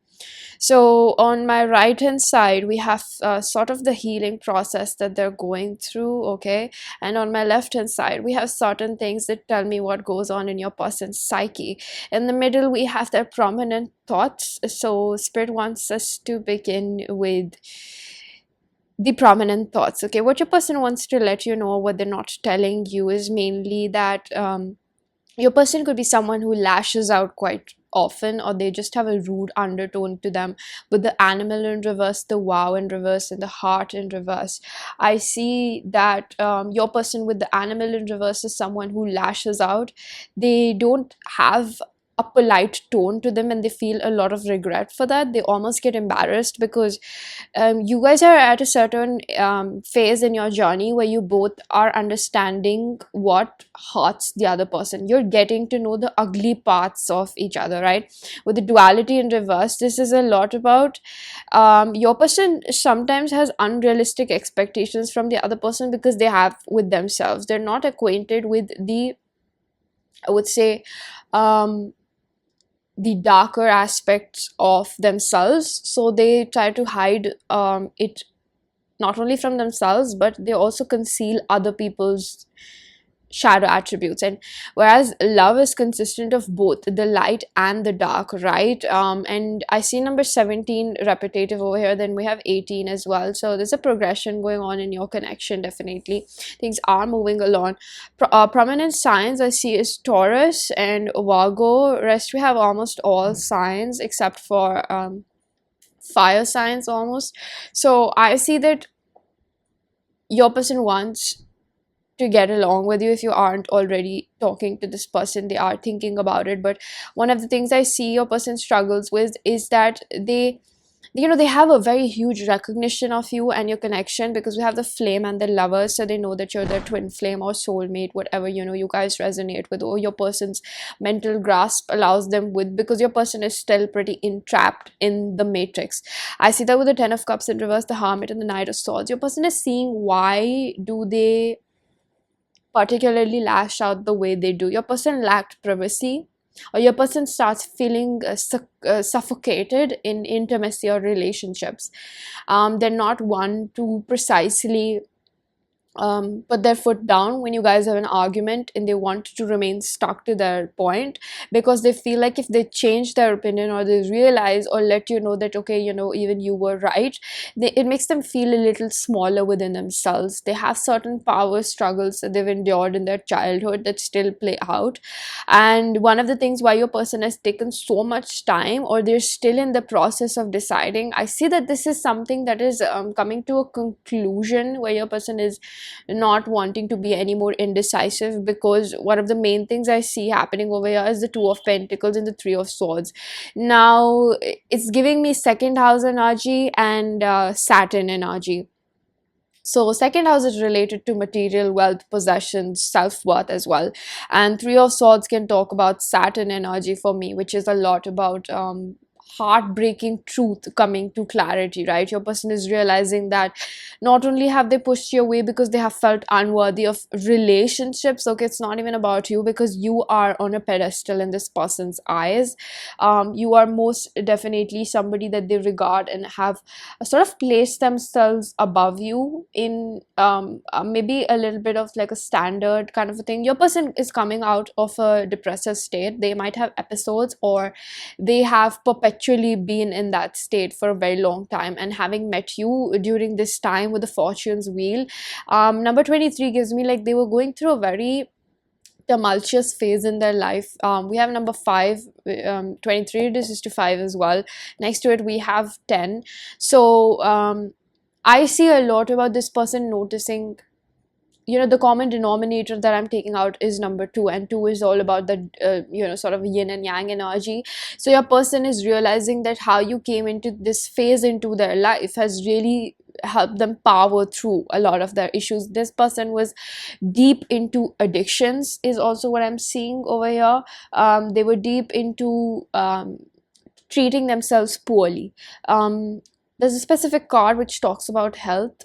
So on my right hand side, we have sort of the healing process that they're going through, okay? And on my left hand side, we have certain things that tell me what goes on in your person's psyche. In the middle, we have their prominent thoughts. So Spirit wants us to begin with the prominent thoughts, okay? What your person wants to let you know, what they're not telling you, is mainly that your person could be someone who lashes out quite often, or they just have a rude undertone to them, with the animal in reverse, the wow in reverse, and the heart in reverse. I see that your person with the animal in reverse is someone who lashes out. They don't have a polite tone to them, and they feel a lot of regret for that. They almost get embarrassed because you guys are at a certain phase in your journey where you both are understanding what hurts the other person. You're getting to know the ugly parts of each other, right? With the duality in reverse, this is a lot about your person sometimes has unrealistic expectations from the other person because they have with themselves. They're not acquainted with I would say, the darker aspects of themselves, so they try to hide it not only from themselves, but they also conceal other people's shadow attributes. And whereas love is consistent of both the light and the dark, right? And I see number 17 repetitive over here, then we have 18 as well. So there's a progression going on in your connection. Definitely things are moving along. Prominent signs I see is Taurus and Virgo. Rest we have almost all signs except for fire signs almost. So I see that your person wants to get along with you. If you aren't already talking to this person, they are thinking about it. But one of the things I see your person struggles with is that they have a very huge recognition of you and your connection, because we have the flame and the lovers. So they know that you're their twin flame or soulmate, whatever you guys resonate with, or your person's mental grasp allows them with, because your person is still pretty entrapped in the matrix. I see that with the 10 of cups in reverse, the hermit, and the knight of swords. Your person is seeing why do they particularly lash out the way they do. Your person lacked privacy, or your person starts feeling suffocated in intimacy or relationships. They're not one to precisely put their foot down when you guys have an argument, and they want to remain stuck to their point, because they feel like if they change their opinion, or they realize or let you know that okay, even you were right, it makes them feel a little smaller within themselves. They have certain power struggles that they've endured in their childhood that still play out. And one of the things why your person has taken so much time, or they're still in the process of deciding, I see that this is something that is coming to a conclusion, where your person is not wanting to be any more indecisive, because one of the main things I see happening over here is the 2 of Pentacles and the 3 of Swords. Now it's giving me second house energy and Saturn energy. So second house is related to material wealth, possessions, self-worth as well. And 3 of Swords can talk about Saturn energy for me, which is a lot about heartbreaking truth coming to clarity, right? Your person is realizing that not only have they pushed you away because they have felt unworthy of relationships. Okay, it's not even about you, because you are on a pedestal in this person's eyes. You are most definitely somebody that they regard and have sort of placed themselves above you in maybe a little bit of like a standard kind of a thing. Your person is coming out of a depressive state. They might have episodes, or they have perpetually been in that state for a very long time, and having met you during this time with the fortune's wheel, number 23 gives me like they were going through a very tumultuous phase in their life. We have number 5, 23 reduces to 5 as well. Next to it we have 10. So I see a lot about this person noticing, the common denominator that I'm taking out is number 2, and 2 is all about the sort of yin and yang energy. So your person is realizing that how you came into this phase into their life has really helped them power through a lot of their issues. This person was deep into addictions is also what I'm seeing over here. They were deep into treating themselves poorly. There's a specific card which talks about health.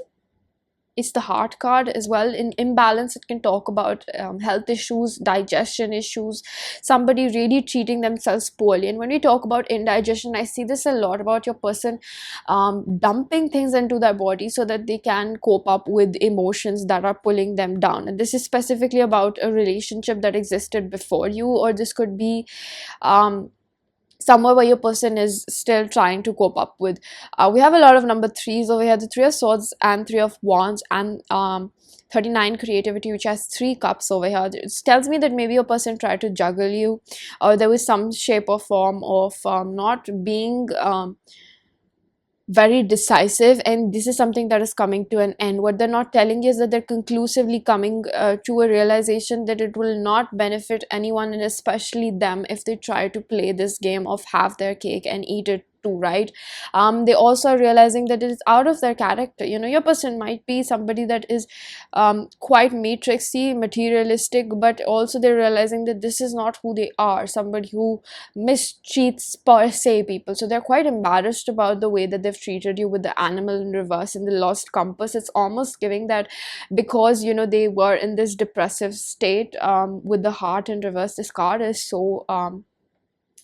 It's the heart card as well. In imbalance, it can talk about health issues, digestion issues, somebody really treating themselves poorly. And when we talk about indigestion, I see this a lot about your person dumping things into their body so that they can cope up with emotions that are pulling them down. And this is specifically about a relationship that existed before you, or this could be somewhere where your person is still trying to cope up with. We have a lot of number 3s over here, the 3 of swords and 3 of wands, and 39 creativity, which has 3 cups over here. It tells me that maybe your person tried to juggle you, or there was some shape or form of not being very decisive, and this is something that is coming to an end. What they're not telling you is that they're conclusively coming to a realization that it will not benefit anyone, and especially them, if they try to play this game of have their cake and eat it too, right? They also are realizing that it is out of their character. Your person might be somebody that is quite matrixy, materialistic, but also they're realizing that this is not who they are, somebody who mistreats per se people. So they're quite embarrassed about the way that they've treated you with the animal in reverse and the lost compass. It's almost giving that because they were in this depressive state with the heart in reverse. This card is so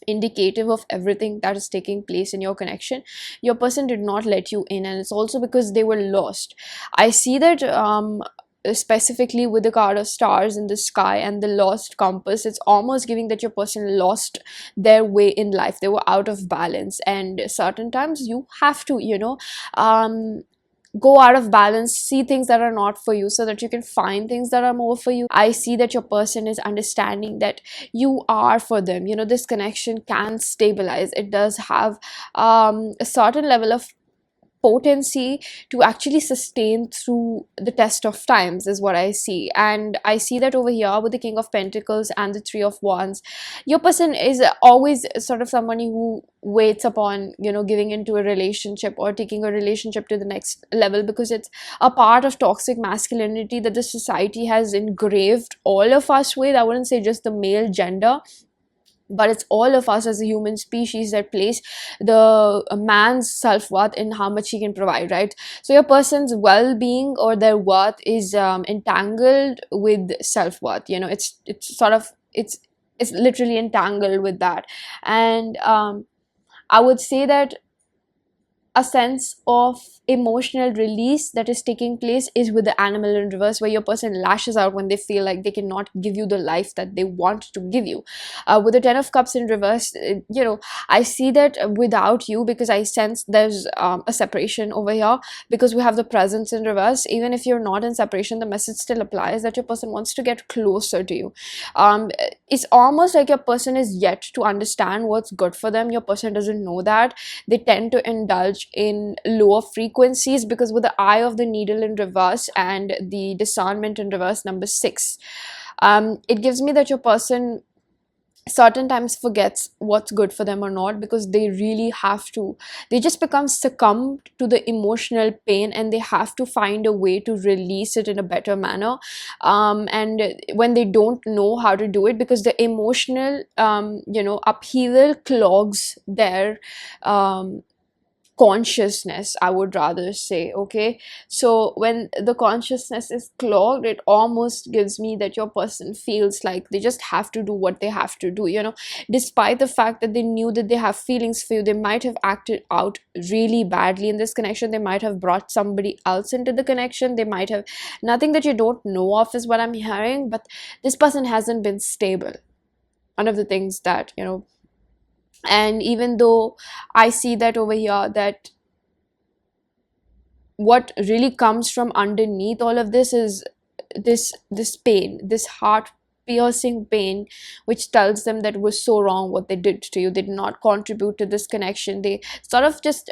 indicative of everything that is taking place in your connection. Your person did not let you in, and it's also because they were lost. I see that specifically with the card of stars in the sky and the lost compass. It's almost giving that your person lost their way in life. They were out of balance, and certain times you have to go out of balance, see things that are not for you so that you can find things that are more for you. I see that your person is understanding that you are for them. This connection can stabilize. It does have a certain level of potency to actually sustain through the test of times is what I see. And I see that over here with the King of Pentacles and the 3 of Wands. Your person is always sort of somebody who waits upon giving into a relationship or taking a relationship to the next level, because it's a part of toxic masculinity that the society has engraved all of us with. I wouldn't say just the male gender, but it's all of us as a human species that place the man's self-worth in how much he can provide, right? So your person's well-being or their worth is entangled with self-worth. It's sort of it's literally entangled with that. And I would say that a sense of emotional release that is taking place is with the animal in reverse, where your person lashes out when they feel like they cannot give you the life that they want to give you. With the 10 of cups in reverse, I see that without you, because I sense there's a separation over here, because we have the presence in reverse. Even if you're not in separation, the message still applies that your person wants to get closer to you. It's almost like your person is yet to understand what's good for them. Your person doesn't know that. They tend to indulge in lower frequencies, because with the eye of the needle in reverse and the discernment in reverse, number 6, it gives me that your person certain times forgets what's good for them or not, because they really have to, they just become succumbed to the emotional pain, and they have to find a way to release it in a better manner. And when they don't know how to do it, because the emotional upheaval clogs their consciousness, I would rather say. Okay, so when the consciousness is clogged, it almost gives me that your person feels like they just have to do what they have to do. Despite the fact that they knew that they have feelings for you, they might have acted out really badly in this connection. They might have brought somebody else into the connection. They might have, nothing that you don't know of is what I'm hearing, but this person hasn't been stable. One of the things that and even though I see that over here, that what really comes from underneath all of this is this pain, this heart piercing pain which tells them that it was so wrong what they did to you. They did not contribute to this connection. They sort of just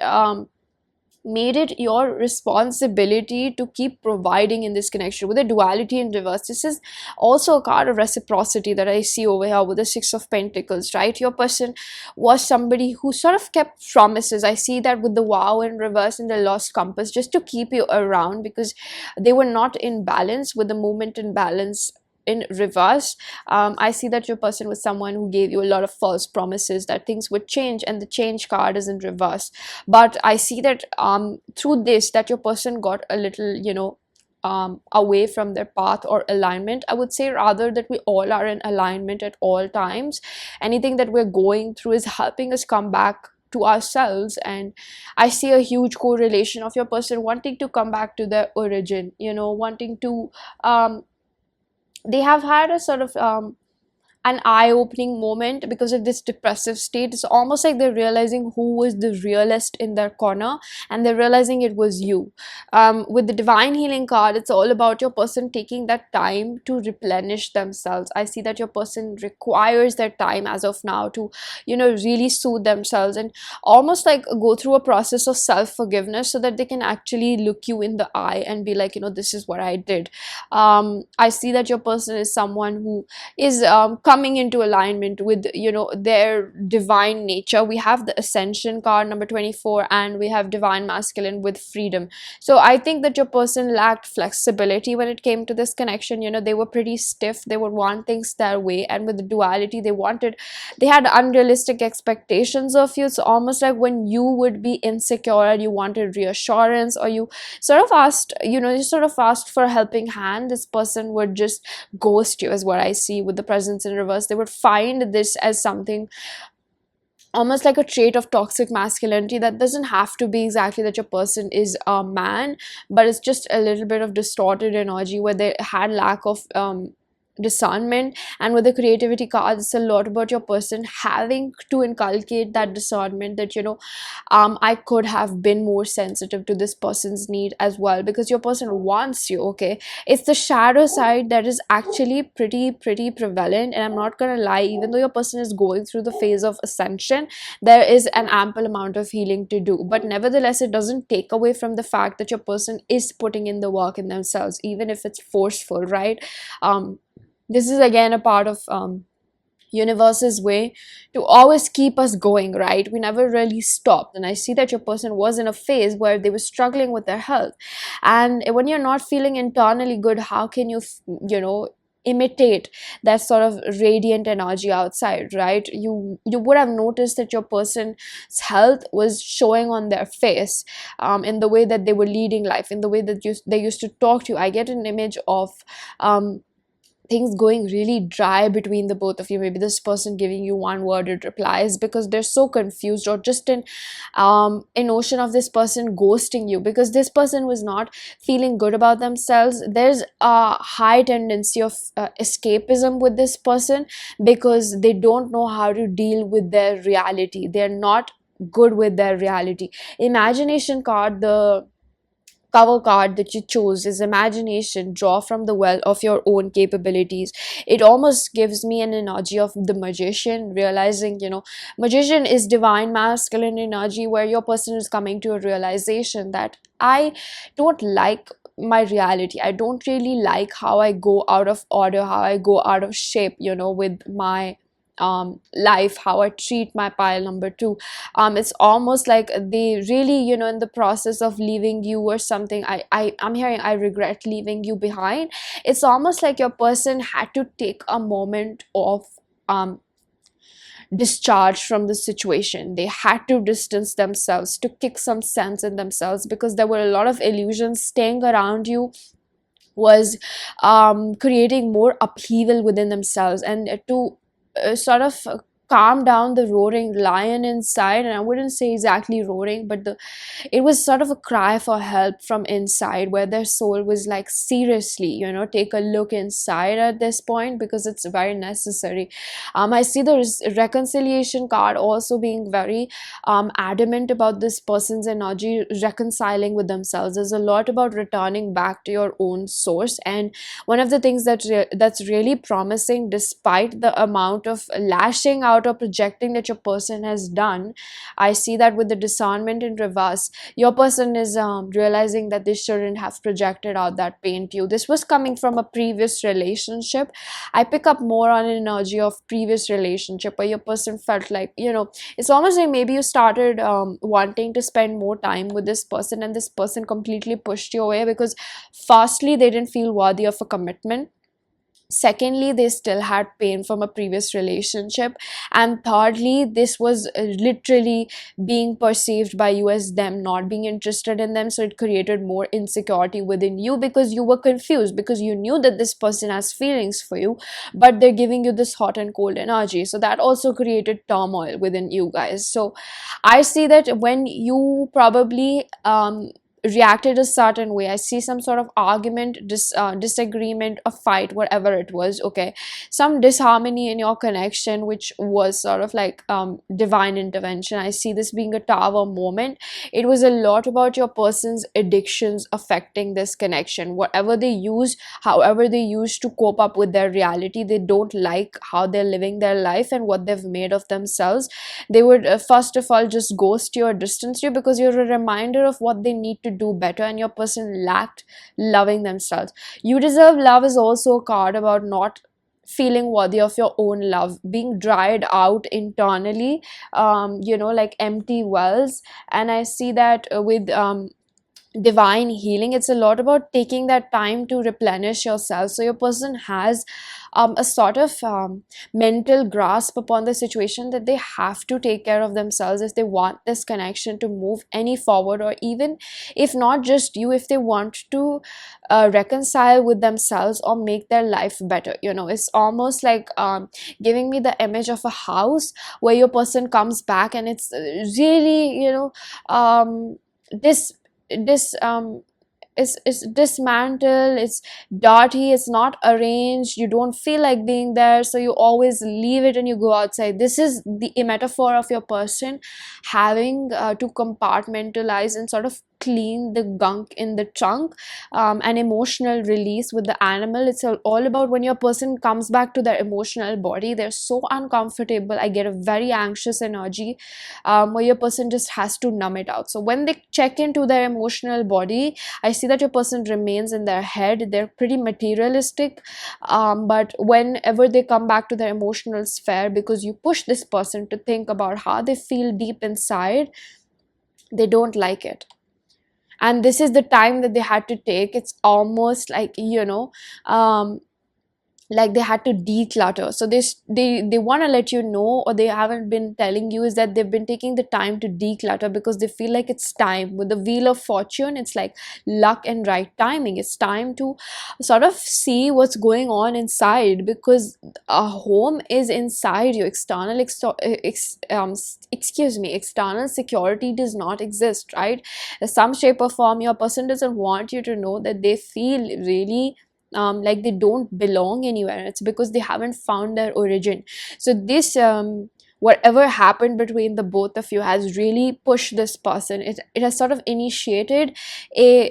made it your responsibility to keep providing in this connection. With the duality in reverse, this is also a card of reciprocity that I see over here with the Six of Pentacles, right? Your person was somebody who sort of kept promises. I see that with the Wow in reverse and the Lost Compass, just to keep you around, because they were not in balance. With the movement in balance in reverse, I see that your person was someone who gave you a lot of false promises that things would change, and the change card is in reverse. But I see that through this, that your person got a little, away from their path or alignment. I would say rather that we all are in alignment at all times. Anything that we're going through is helping us come back to ourselves, and I see a huge correlation of your person wanting to come back to their origin, wanting to they have had a sort of an eye-opening moment because of this depressive state. It's almost like they're realizing who was the realist in their corner, and they're realizing it was you. With the divine healing card, it's all about your person taking that time to replenish themselves. I see that your person requires that time as of now to really soothe themselves and almost like go through a process of self-forgiveness, so that they can actually look you in the eye and be like, this is what I did. I see that your person is someone who is coming into alignment with their divine nature. We have the Ascension card, number 24, and we have divine masculine with freedom. So I think that your person lacked flexibility when it came to this connection. They were pretty stiff. They would want things their way, and with the duality, they had unrealistic expectations of you. It's almost like when you would be insecure and you wanted reassurance, or you sort of asked for a helping hand, this person would just ghost you, is what I see with the Presence in reverse. They would find this as something almost like a trait of toxic masculinity that doesn't have to be exactly that your person is a man, but it's just a little bit of distorted energy where they had lack of discernment. And with the creativity cards, it's a lot about your person having to inculcate that discernment, that I could have been more sensitive to this person's need as well, because your person wants you. Okay, it's the shadow side that is actually pretty prevalent, and I'm not gonna lie, even though your person is going through the phase of ascension, there is an ample amount of healing to do. But nevertheless, it doesn't take away from the fact that your person is putting in the work in themselves, even if it's forceful, right? This is again a part of universe's way to always keep us going, right? We never really stopped. And I see that your person was in a phase where they were struggling with their health, and when you're not feeling internally good, how can you imitate that sort of radiant energy outside, right? You would have noticed that your person's health was showing on their face, in the way that they were leading life, in the way that they used to talk to you. I get an image of things going really dry between the both of you. Maybe this person giving you one worded replies because they're so confused, or just in notion of this person ghosting you because this person was not feeling good about themselves. There's a high tendency of escapism with this person because they don't know how to deal with their reality. They're not good with their reality. Imagination card, the cover card that you chose, is imagination. Draw from the well of your own capabilities. It almost gives me an energy of the magician, realizing magician is divine masculine energy, where your person is coming to a realization that I don't like my reality. I don't really like how I go out of order, how I go out of shape with my life, how I treat my pile number 2. It's almost like they really in the process of leaving you or something. I'm hearing, I regret leaving you behind. It's almost like your person had to take a moment of discharge from the situation. They had to distance themselves, to kick some sense in themselves, because there were a lot of illusions staying around you, was creating more upheaval within themselves. And to sort of calm down the roaring lion inside. And I wouldn't say exactly roaring, but it was sort of a cry for help from inside, where their soul was like, seriously, take a look inside at this point, because it's very necessary. I see the reconciliation card also being very adamant about this person's energy reconciling with themselves. There's a lot about returning back to your own source. And one of the things that's really promising, despite the amount of lashing out or projecting that your person has done, I see that with the discernment in reverse, your person is realizing that they shouldn't have projected out that pain to you. This was coming from a previous relationship. I pick up more on an energy of previous relationship, where your person felt like, it's almost like maybe you started wanting to spend more time with this person, and this person completely pushed you away because firstly they didn't feel worthy of a commitment, secondly they still had pain from a previous relationship, and thirdly this was literally being perceived by you as them not being interested in them. So it created more insecurity within you, because you were confused, because you knew that this person has feelings for you, but they're giving you this hot and cold energy. So that also created turmoil within you guys. So I see that when you probably reacted a certain way, I see some sort of argument, disagreement, a fight, whatever it was, okay, some disharmony in your connection, which was sort of like divine intervention. I see this being a tower moment. It was a lot about your person's addictions affecting this connection. Whatever they use, however they use to cope up with their reality, they don't like how they're living their life and what they've made of themselves. They would first of all just ghost you or distance you, because you're a reminder of what they need to do better, and your person lacked loving themselves. You deserve love is also a card about not feeling worthy of your own love, being dried out internally, like empty wells. And I see that with divine healing, it's a lot about taking that time to replenish yourself. So your person has a sort of mental grasp upon the situation that they have to take care of themselves if they want this connection to move any forward, or even if not just you, if they want to reconcile with themselves or make their life better. It's almost like giving me the image of a house where your person comes back and it's really, this this it's dismantled, it's dirty, it's not arranged, you don't feel like being there, so you always leave it and you go outside. This is the metaphor of your person having to compartmentalize and sort of clean the gunk in the trunk. An emotional release with the animal, it's all about when your person comes back to their emotional body, they're so uncomfortable. I get a very anxious energy where your person just has to numb it out. So when they check into their emotional body, I see that your person remains in their head, they're pretty materialistic, but whenever they come back to their emotional sphere, because you push this person to think about how they feel deep inside, they don't like it. And this is the time that they had to take. It's almost like, like they had to declutter. So they want to let you know, or they haven't been telling you, is that they've been taking the time to declutter, because they feel like it's time. With the wheel of fortune, it's like luck and right timing. It's time to sort of see what's going on inside, because a home is inside you. External external security does not exist, right? In some shape or form, your person doesn't want you to know that they feel really like they don't belong anywhere. It's because they haven't found their origin. So this whatever happened between the both of you has really pushed this person. It has sort of initiated a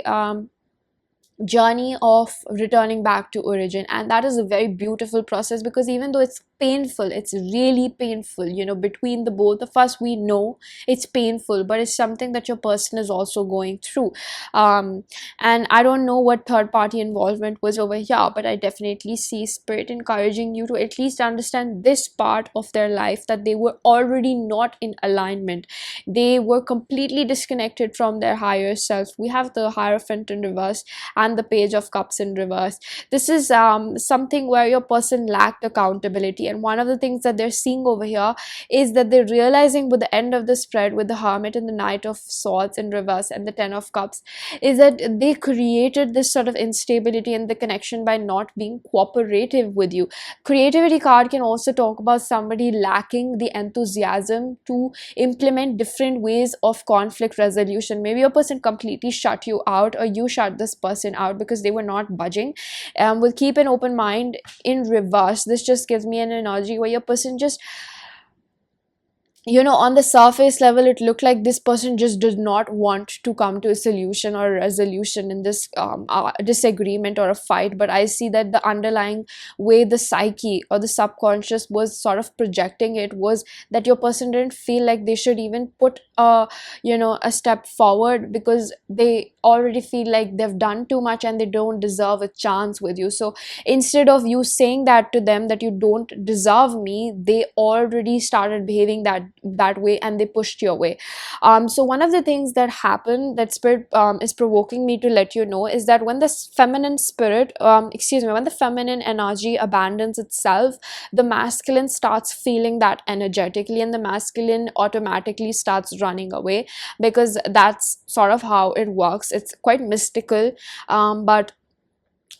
journey of returning back to origin, and that is a very beautiful process, because even though it's painful, it's really painful, between the both of us, we know it's painful, but it's something that your person is also going through. And I don't know what third party involvement was over here, but I definitely see spirit encouraging you to at least understand this part of their life, that they were already not in alignment. They were completely disconnected from their higher self. We have the Hierophant in reverse and the Page of Cups in reverse. This is something where your person lacked accountability. reality. And one of the things that they're seeing over here is that they're realizing with the end of the spread, with the Hermit and the Knight of Swords in reverse and the Ten of Cups, is that they created this sort of instability in the connection by not being cooperative with you. Creativity card can also talk about somebody lacking the enthusiasm to implement different ways of conflict resolution. Maybe your person completely shut you out, or you shut this person out because they were not budging. We'll keep an open mind in reverse. This just gives me an energy where your person just, on the surface level, it looked like this person just does not want to come to a solution or a resolution in this disagreement or a fight. But I see that the underlying way the psyche or the subconscious was sort of projecting it was that your person didn't feel like they should even put a step forward, because they already feel like they've done too much and they don't deserve a chance with you. So instead of you saying that to them, that you don't deserve me, they already started behaving that way and they pushed you away. So one of the things that happened, that spirit is provoking me to let you know, is that when the feminine spirit when the feminine energy abandons itself, the masculine starts feeling that energetically, and the masculine automatically starts running away, because that's sort of how it works. It's quite mystical, but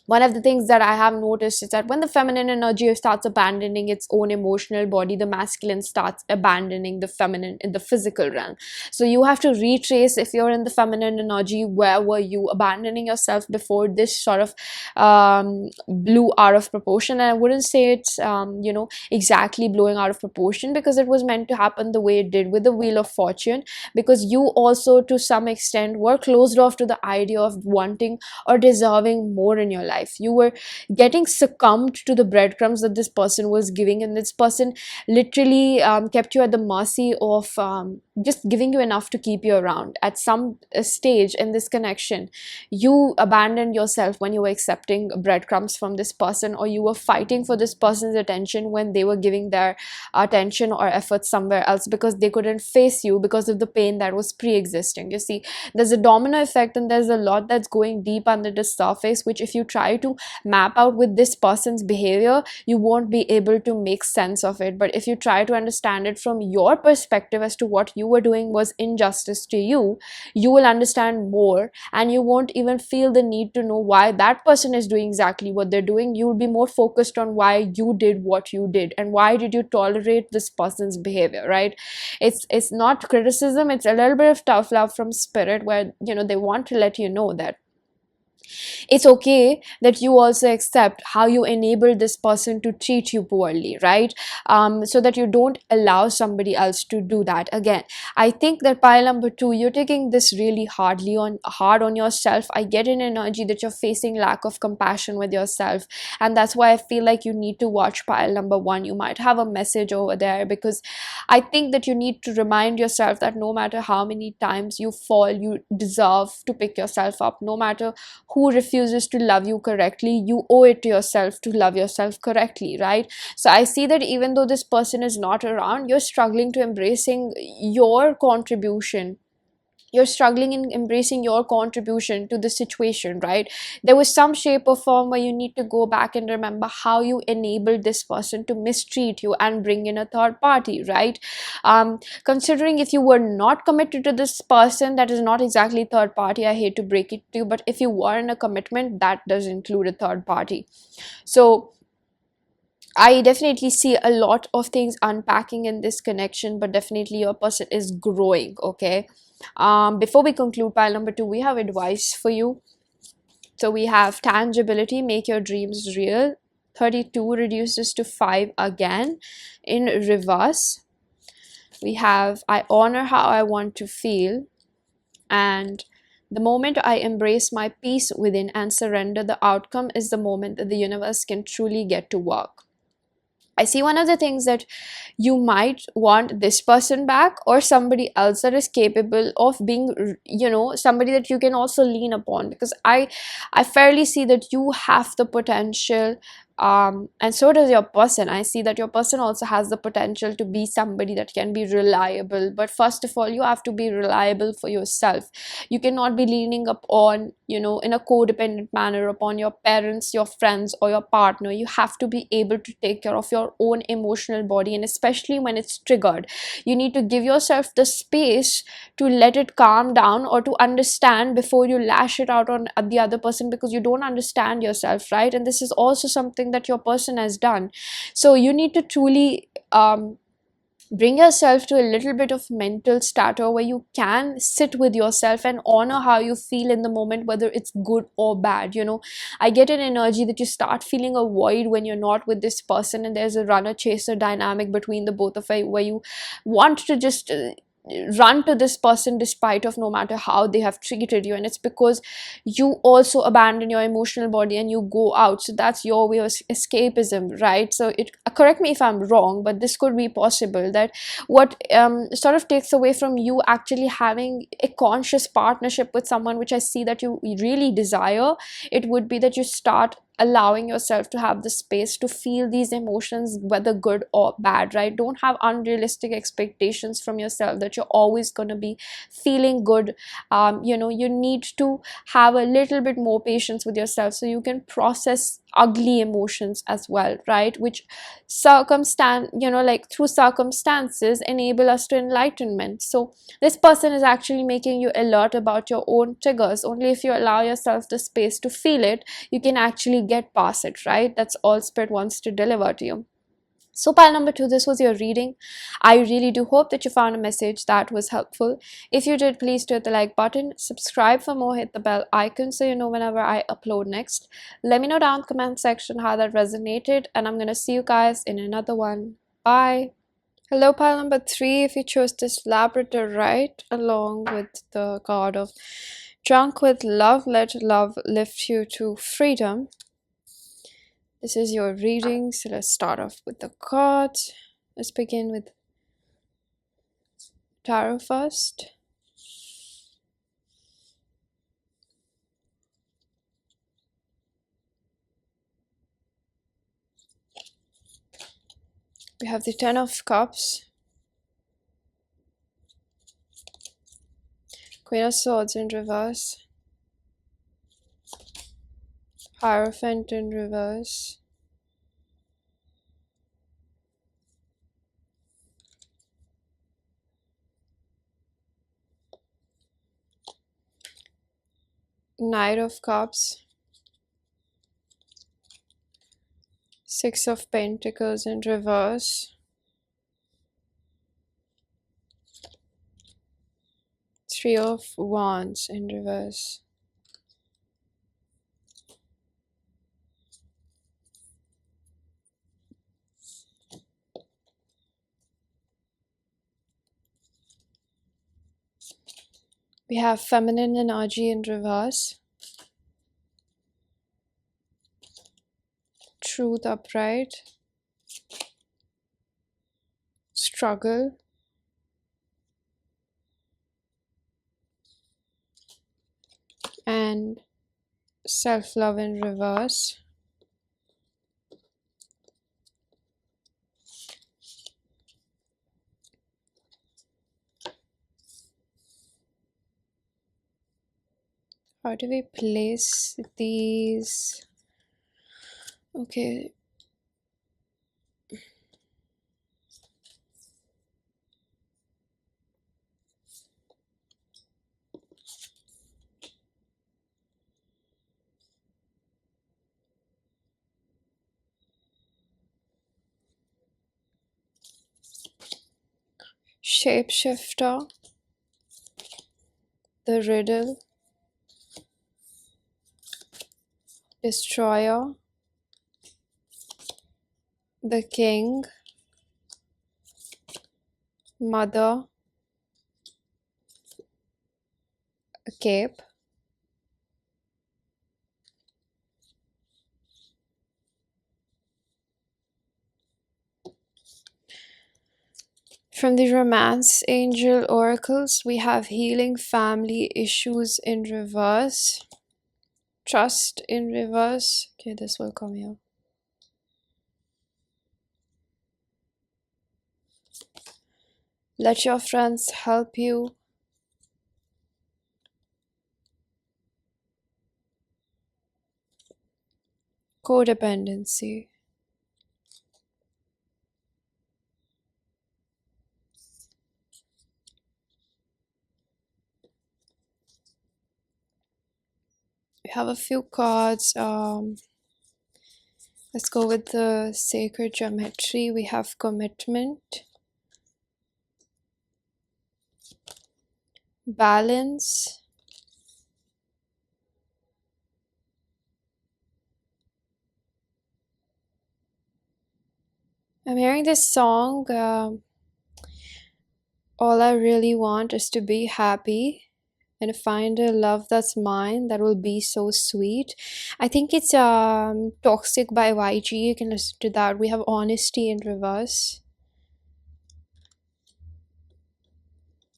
one of the things that I have noticed is that when the feminine energy starts abandoning its own emotional body, the masculine starts abandoning the feminine in the physical realm. So you have to retrace, if you're in the feminine energy, where were you abandoning yourself before this sort of blew out of proportion. And I wouldn't say it's exactly blowing out of proportion, because it was meant to happen the way it did with the Wheel of Fortune, because you also to some extent were closed off to the idea of wanting or deserving more in your life. You were getting succumbed to the breadcrumbs that this person was giving, and this person literally kept you at the mercy of just giving you enough to keep you around. At some stage in this connection, you abandoned yourself when you were accepting breadcrumbs from this person, or you were fighting for this person's attention when they were giving their attention or efforts somewhere else, because they couldn't face you because of the pain that was pre-existing. You see, there's a domino effect, and there's a lot that's going deep under the surface, which if you try to map out with this person's behavior, you won't be able to make sense of it. But if you try to understand it from your perspective as to what you were doing was injustice to you, you will understand more, and you won't even feel the need to know why that person is doing exactly what they're doing. You will be more focused on why you did what you did, and why did you tolerate this person's behavior, right? It's not criticism, it's a little bit of tough love from spirit, where they want to let you know that it's okay that you also accept how you enabled this person to treat you poorly, right? So that you don't allow somebody else to do that again. I think that pile number 2, you're taking this really hard on yourself. I get an energy that you're facing lack of compassion with yourself, and that's why I feel like you need to watch pile number 1. You might have a message over there, because I think that you need to remind yourself that no matter how many times you fall, you deserve to pick yourself up. No matter who refuses to love you correctly, you owe it to yourself to love yourself correctly, right? So I see that even though this person is not around, you're struggling to embracing your contribution. You're struggling in embracing your contribution to the situation, right? There was some shape or form where you need to go back and remember how you enabled this person to mistreat you and bring in a third party, right? Considering if you were not committed to this person, that is not exactly third party. I hate to break it to you, but if you were in a commitment, that does include a third party. So I definitely see a lot of things unpacking in this connection, but definitely your person is growing, okay? Before we conclude pile number 2, we have advice for you. So we have tangibility, make your dreams real. 32 reduces to 5 again in reverse. We have I honor how I want to feel, and the moment I embrace my peace within and surrender the outcome is the moment that the universe can truly get to work. I see one of the things that you might want this person back, or somebody else that is capable of being, somebody that you can also lean upon, because I fairly see that you have the potential and so does your person. I see that your person also has the potential to be somebody that can be reliable, but first of all you have to be reliable for yourself. You cannot be leaning up on, you know, in a codependent manner upon your parents, your friends, or your partner. You have to be able to take care of your own emotional body, and especially when it's triggered, you need to give yourself the space to let it calm down, or to understand before you lash it out on the other person, because you don't understand yourself, right? And this is also something that your person has done. So you need to truly bring yourself to a little bit of mental stature where you can sit with yourself and honor how you feel in the moment, whether it's good or bad. You know, I get an energy that you start feeling a void when you're not with this person, and there's a runner chaser dynamic between the both of you, where you want to just run to this person despite of no matter how they have treated you, and it's because you also abandon your emotional body and you go out. So that's your way of escapism, right? So it, correct me if I'm wrong, but this could be possible, that what sort of takes away from you actually having a conscious partnership with someone, which I see that you really desire, it would be that you start allowing yourself to have the space to feel these emotions, whether good or bad, right? Don't have unrealistic expectations from yourself that you're always going to be feeling good. You know, you need to have a little bit more patience with yourself so you can process ugly emotions as well, right? Which circumstance, you know, like through circumstances enable us to enlightenment. So this person is actually making you alert about your own triggers. Only if you allow yourself the space to feel it, you can actually get past it, right? That's all spirit wants to deliver to you. So pile number 2, this was your reading. I really do hope that you found a message that was helpful. If you did, please hit the like button, subscribe for more, hit the bell icon so you know whenever I upload next. Let me know down in the comment section how that resonated, and I'm gonna see you guys in another one. Bye. Hello pile number 3, if you chose this Labradorite along with the card of Drunk with Love, let love lift you to freedom. This is your reading, so let's start off with the cards. Let's begin with tarot first. We have the Ten of Cups, Queen of Swords in reverse, Hierophant in reverse, Knight of Cups, Six of Pentacles in reverse, Three of Wands in reverse. We have Feminine energy in reverse, Truth upright, Struggle, and Self-love in reverse. How do we place these? Okay. Shapeshifter, the Riddle, Destroyer, the King, Mother, a Cape, From the Romance Angel Oracles, we have Healing Family Issues in reverse, Trust in reverse. Okay, this will come here. Let your friends help you. Codependency. We have a few cards. Let's go with the sacred geometry. We have commitment, balance, I'm hearing this song. All I really want is to be happy and find a love that's mine that will be so sweet. I think it's Toxic by YG. You can listen to that. We have Honesty in reverse.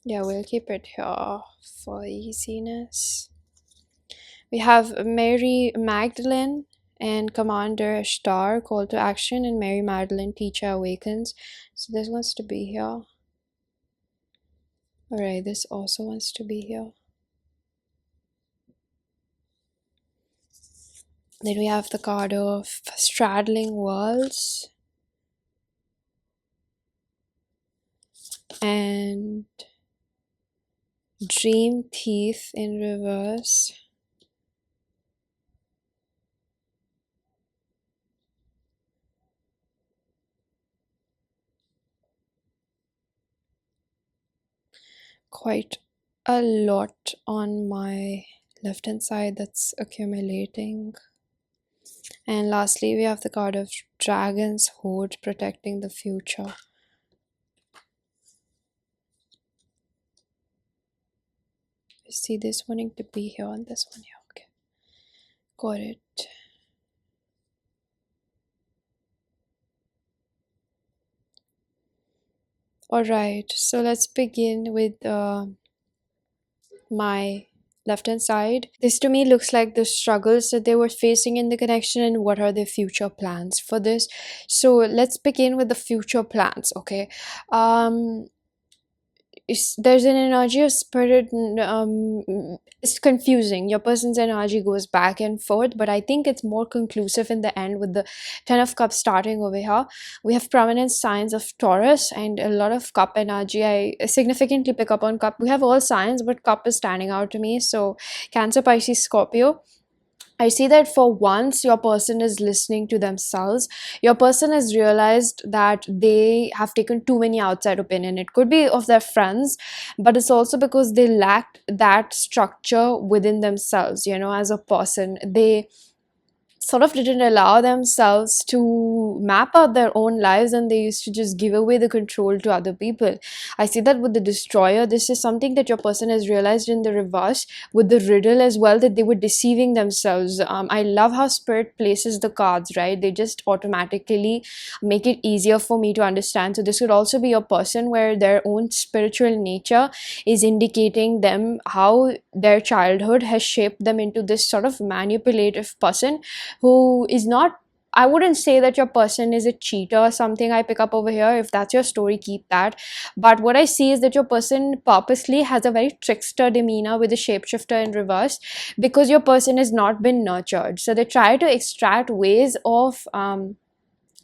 Yeah, we'll keep it here for easiness. We have Mary Magdalene and Commander Star, Call to Action, and Mary Magdalene, Teacher Awakens. So this wants to be here. Alright, this also wants to be here. Then we have the card of Straddling Worlds and Dream Thief in reverse. Quite a lot on my left hand side that's accumulating. And lastly, we have the card of Dragon's Hoard, protecting the future. I see this wanting to be here and this one here. Okay, got it. Alright, so let's begin with my left hand side. This to me looks like the struggles that they were facing in the connection and what are their future plans for this. So let's begin with the future plans. Okay, there's an energy of spirit. It's confusing. Your person's energy goes back and forth, but I think it's more conclusive in the end with the 10 of cups starting over here. We have prominent signs of Taurus and a lot of cup energy. I significantly pick up on cup. We have all signs, but cup is standing out to me. So Cancer, Pisces, Scorpio. I see that for once your person is listening to themselves. Your person has realized that they have taken too many outside opinion. It could be of their friends, but it's also because they lacked that structure within themselves, you know, as a person. They sort of didn't allow themselves to map out their own lives, and they used to just give away the control to other people. I see that with the destroyer. This is something that your person has realized in the reverse with the riddle as well, that they were deceiving themselves. I love how spirit places the cards, right? They just automatically make it easier for me to understand. So this could also be a person where their own spiritual nature is indicating them how their childhood has shaped them into this sort of manipulative person who is not, I wouldn't say that your person is a cheater or something. I pick up over here. If that's your story, keep that. But what I see is that your person purposely has a very trickster demeanor with the shapeshifter in reverse, because your person has not been nurtured. So they try to extract ways of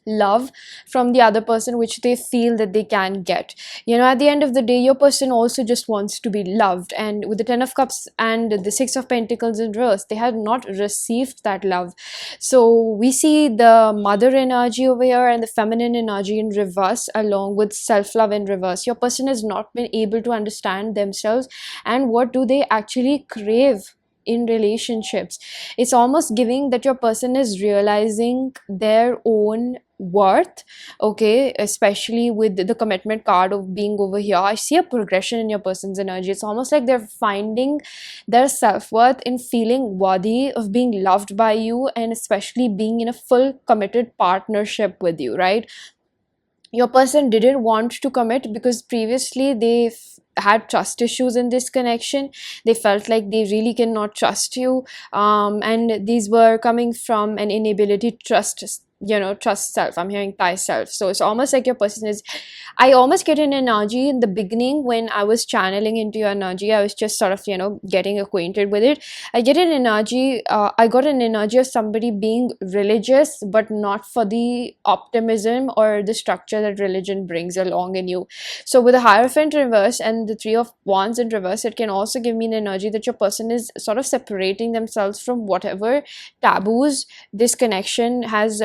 love from the other person which they feel that they can get. You know, at the end of the day, your person also just wants to be loved, and with the 10 of cups and the 6 of pentacles in reverse, they have not received that love. So we see the mother energy over here and the feminine energy in reverse, along with self-love in reverse. Your person has not been able to understand themselves and what do they actually crave in relationships. It's almost giving that your person is realizing their own worth. Okay, especially with the commitment card of being over here, I see a progression in your person's energy. It's almost like they're finding their self-worth in feeling worthy of being loved by you, and especially being in a full committed partnership with you, right? Your person didn't want to commit because previously they had trust issues in this connection. They felt like they really cannot trust you, and these were coming from an inability to trust, trust self. I'm hearing thyself. So it's almost like your person is, I almost get an energy in the beginning when I was channeling into your energy. I was just sort of, getting acquainted with it. I get an energy, I got an energy of somebody being religious, but not for the optimism or the structure that religion brings along in you. So with the Hierophant reverse and the Three of Wands in reverse, it can also give me an energy that your person is sort of separating themselves from whatever taboos this connection has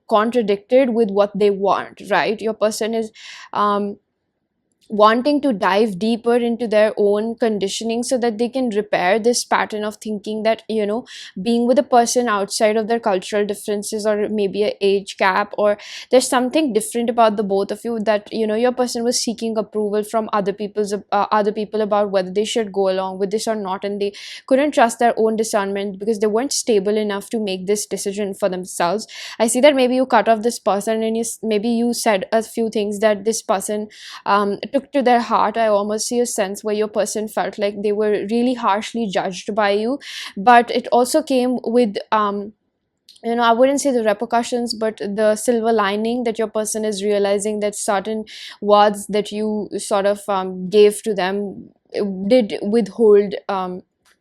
contradicted with what they want, right? Your person is um, wanting to dive deeper into their own conditioning so that they can repair this pattern of thinking that, being with a person outside of their cultural differences, or maybe a age gap, or there's something different about the both of you, that your person was seeking approval from other people about whether they should go along with this or not, and they couldn't trust their own discernment because they weren't stable enough to make this decision for themselves. I see that maybe you cut off this person, and maybe you said a few things that this person took to their heart. I almost see a sense where your person felt like they were really harshly judged by you, but it also came with I wouldn't say the repercussions, but the silver lining, that your person is realizing that certain words that you sort of gave to them did withhold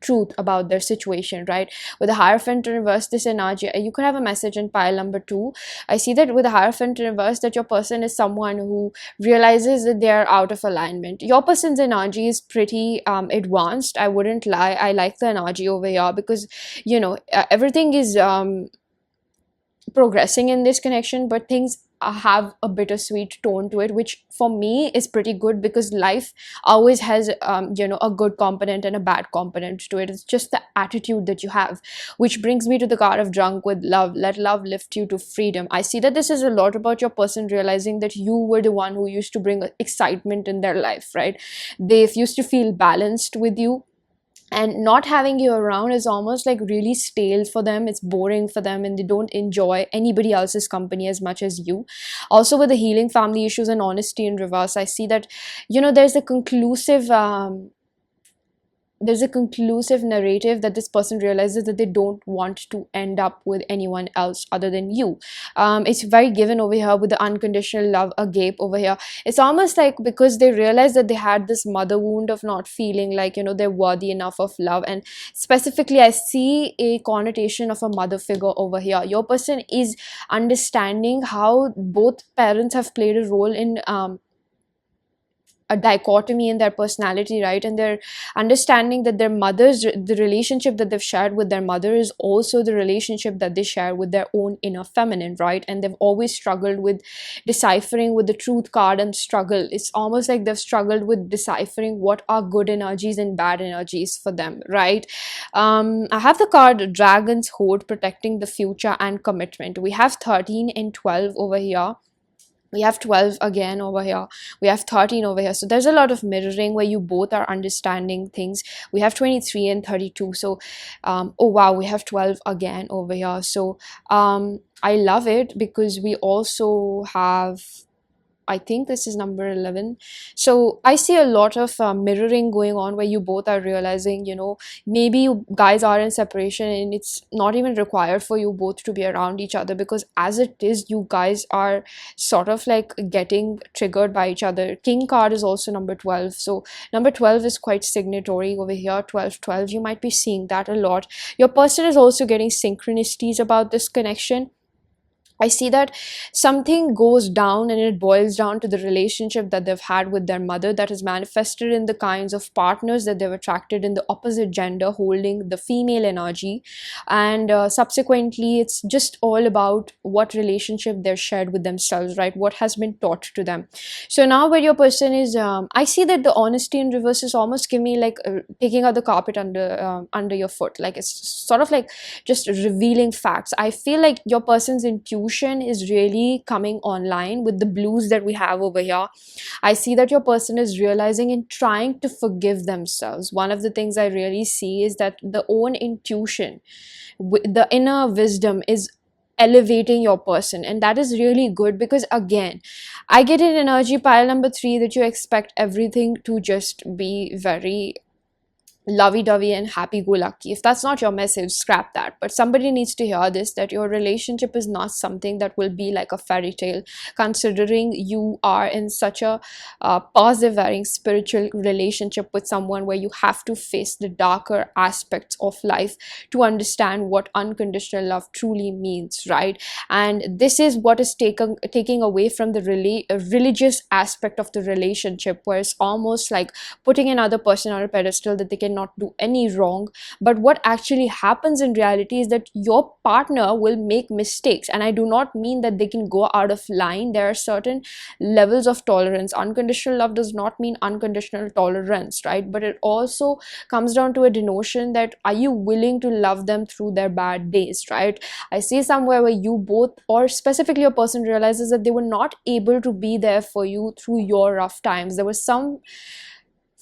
truth about their situation, right? With the Hierophant in reverse, this energy, you could have a message in pile number 2. I see that with the Hierophant in reverse, that your person is someone who realizes that they are out of alignment. Your person's energy is pretty advanced, I wouldn't lie. I like the energy over here because everything is progressing in this connection, but things have a bittersweet tone to it, which for me is pretty good, because life always has a good component and a bad component to it. It's just the attitude that you have, which brings me to the card of Drunk with Love. Let love lift you to freedom. I see that this is a lot about your person realizing that you were the one who used to bring excitement in their life, right? They used to feel balanced with you, and not having you around is almost like really stale for them. It's boring for them, and they don't enjoy anybody else's company as much as you. Also, with the healing family issues and honesty in reverse, I see that there's a conclusive narrative that this person realizes that they don't want to end up with anyone else other than you. It's very given over here with the unconditional love agape over here. It's almost like because they realize that they had this mother wound of not feeling like they're worthy enough of love, and specifically I see a connotation of a mother figure over here. Your person is understanding how both parents have played a role in a dichotomy in their personality, right? And they're understanding that the relationship that they've shared with their mother is also the relationship that they share with their own inner feminine, right? And they've always struggled with deciphering with the truth card and struggle. It's almost like they've struggled with deciphering what are good energies and bad energies for them, right? I have the card Dragon's Hoard, protecting the future and commitment. We have 13 and 12 over here. We have 12 again over here. We have 13 over here. So there's a lot of mirroring where you both are understanding things. We have 23 and 32. So, oh wow, we have 12 again over here. So I love it because we also have, I think this is number 11. So I see a lot of mirroring going on where you both are realizing, maybe you guys are in separation and it's not even required for you both to be around each other, because as it is, you guys are sort of like getting triggered by each other. King card is also number 12. So number 12 is quite signatory over here. 12, 12. You might be seeing that a lot. Your person is also getting synchronicities about this connection. I see that something goes down and it boils down to the relationship that they've had with their mother, that is manifested in the kinds of partners that they've attracted in the opposite gender holding the female energy. And subsequently, it's just all about what relationship they're shared with themselves, right? What has been taught to them. So now where your person is, I see that the honesty in reverse is almost give me like taking out the carpet under your foot. Like it's sort of like just revealing facts. I feel like your person's intuition is really coming online with the blues that we have over here. I see that your person is realizing and trying to forgive themselves. One of the things I really see is that the own intuition, the inner wisdom is elevating your person, and that is really good. Because again, I get an energy pile number 3 that you expect everything to just be very lovey-dovey and happy-go-lucky. If that's not your message, scrap that. But somebody needs to hear this, that your relationship is not something that will be like a fairy tale, considering you are in such a persevering spiritual relationship with someone where you have to face the darker aspects of life to understand what unconditional love truly means, right? And this is what is taking away from the religious aspect of the relationship, where it's almost like putting another person on a pedestal that they cannot do any wrong. But what actually happens in reality is that your partner will make mistakes, and I do not mean that they can go out of line. There are certain levels of tolerance. Unconditional love does not mean unconditional tolerance, right? But it also comes down to a denotion that are you willing to love them through their bad days, right? I see somewhere where you both, or specifically a person, realizes that they were not able to be there for you through your rough times. There was some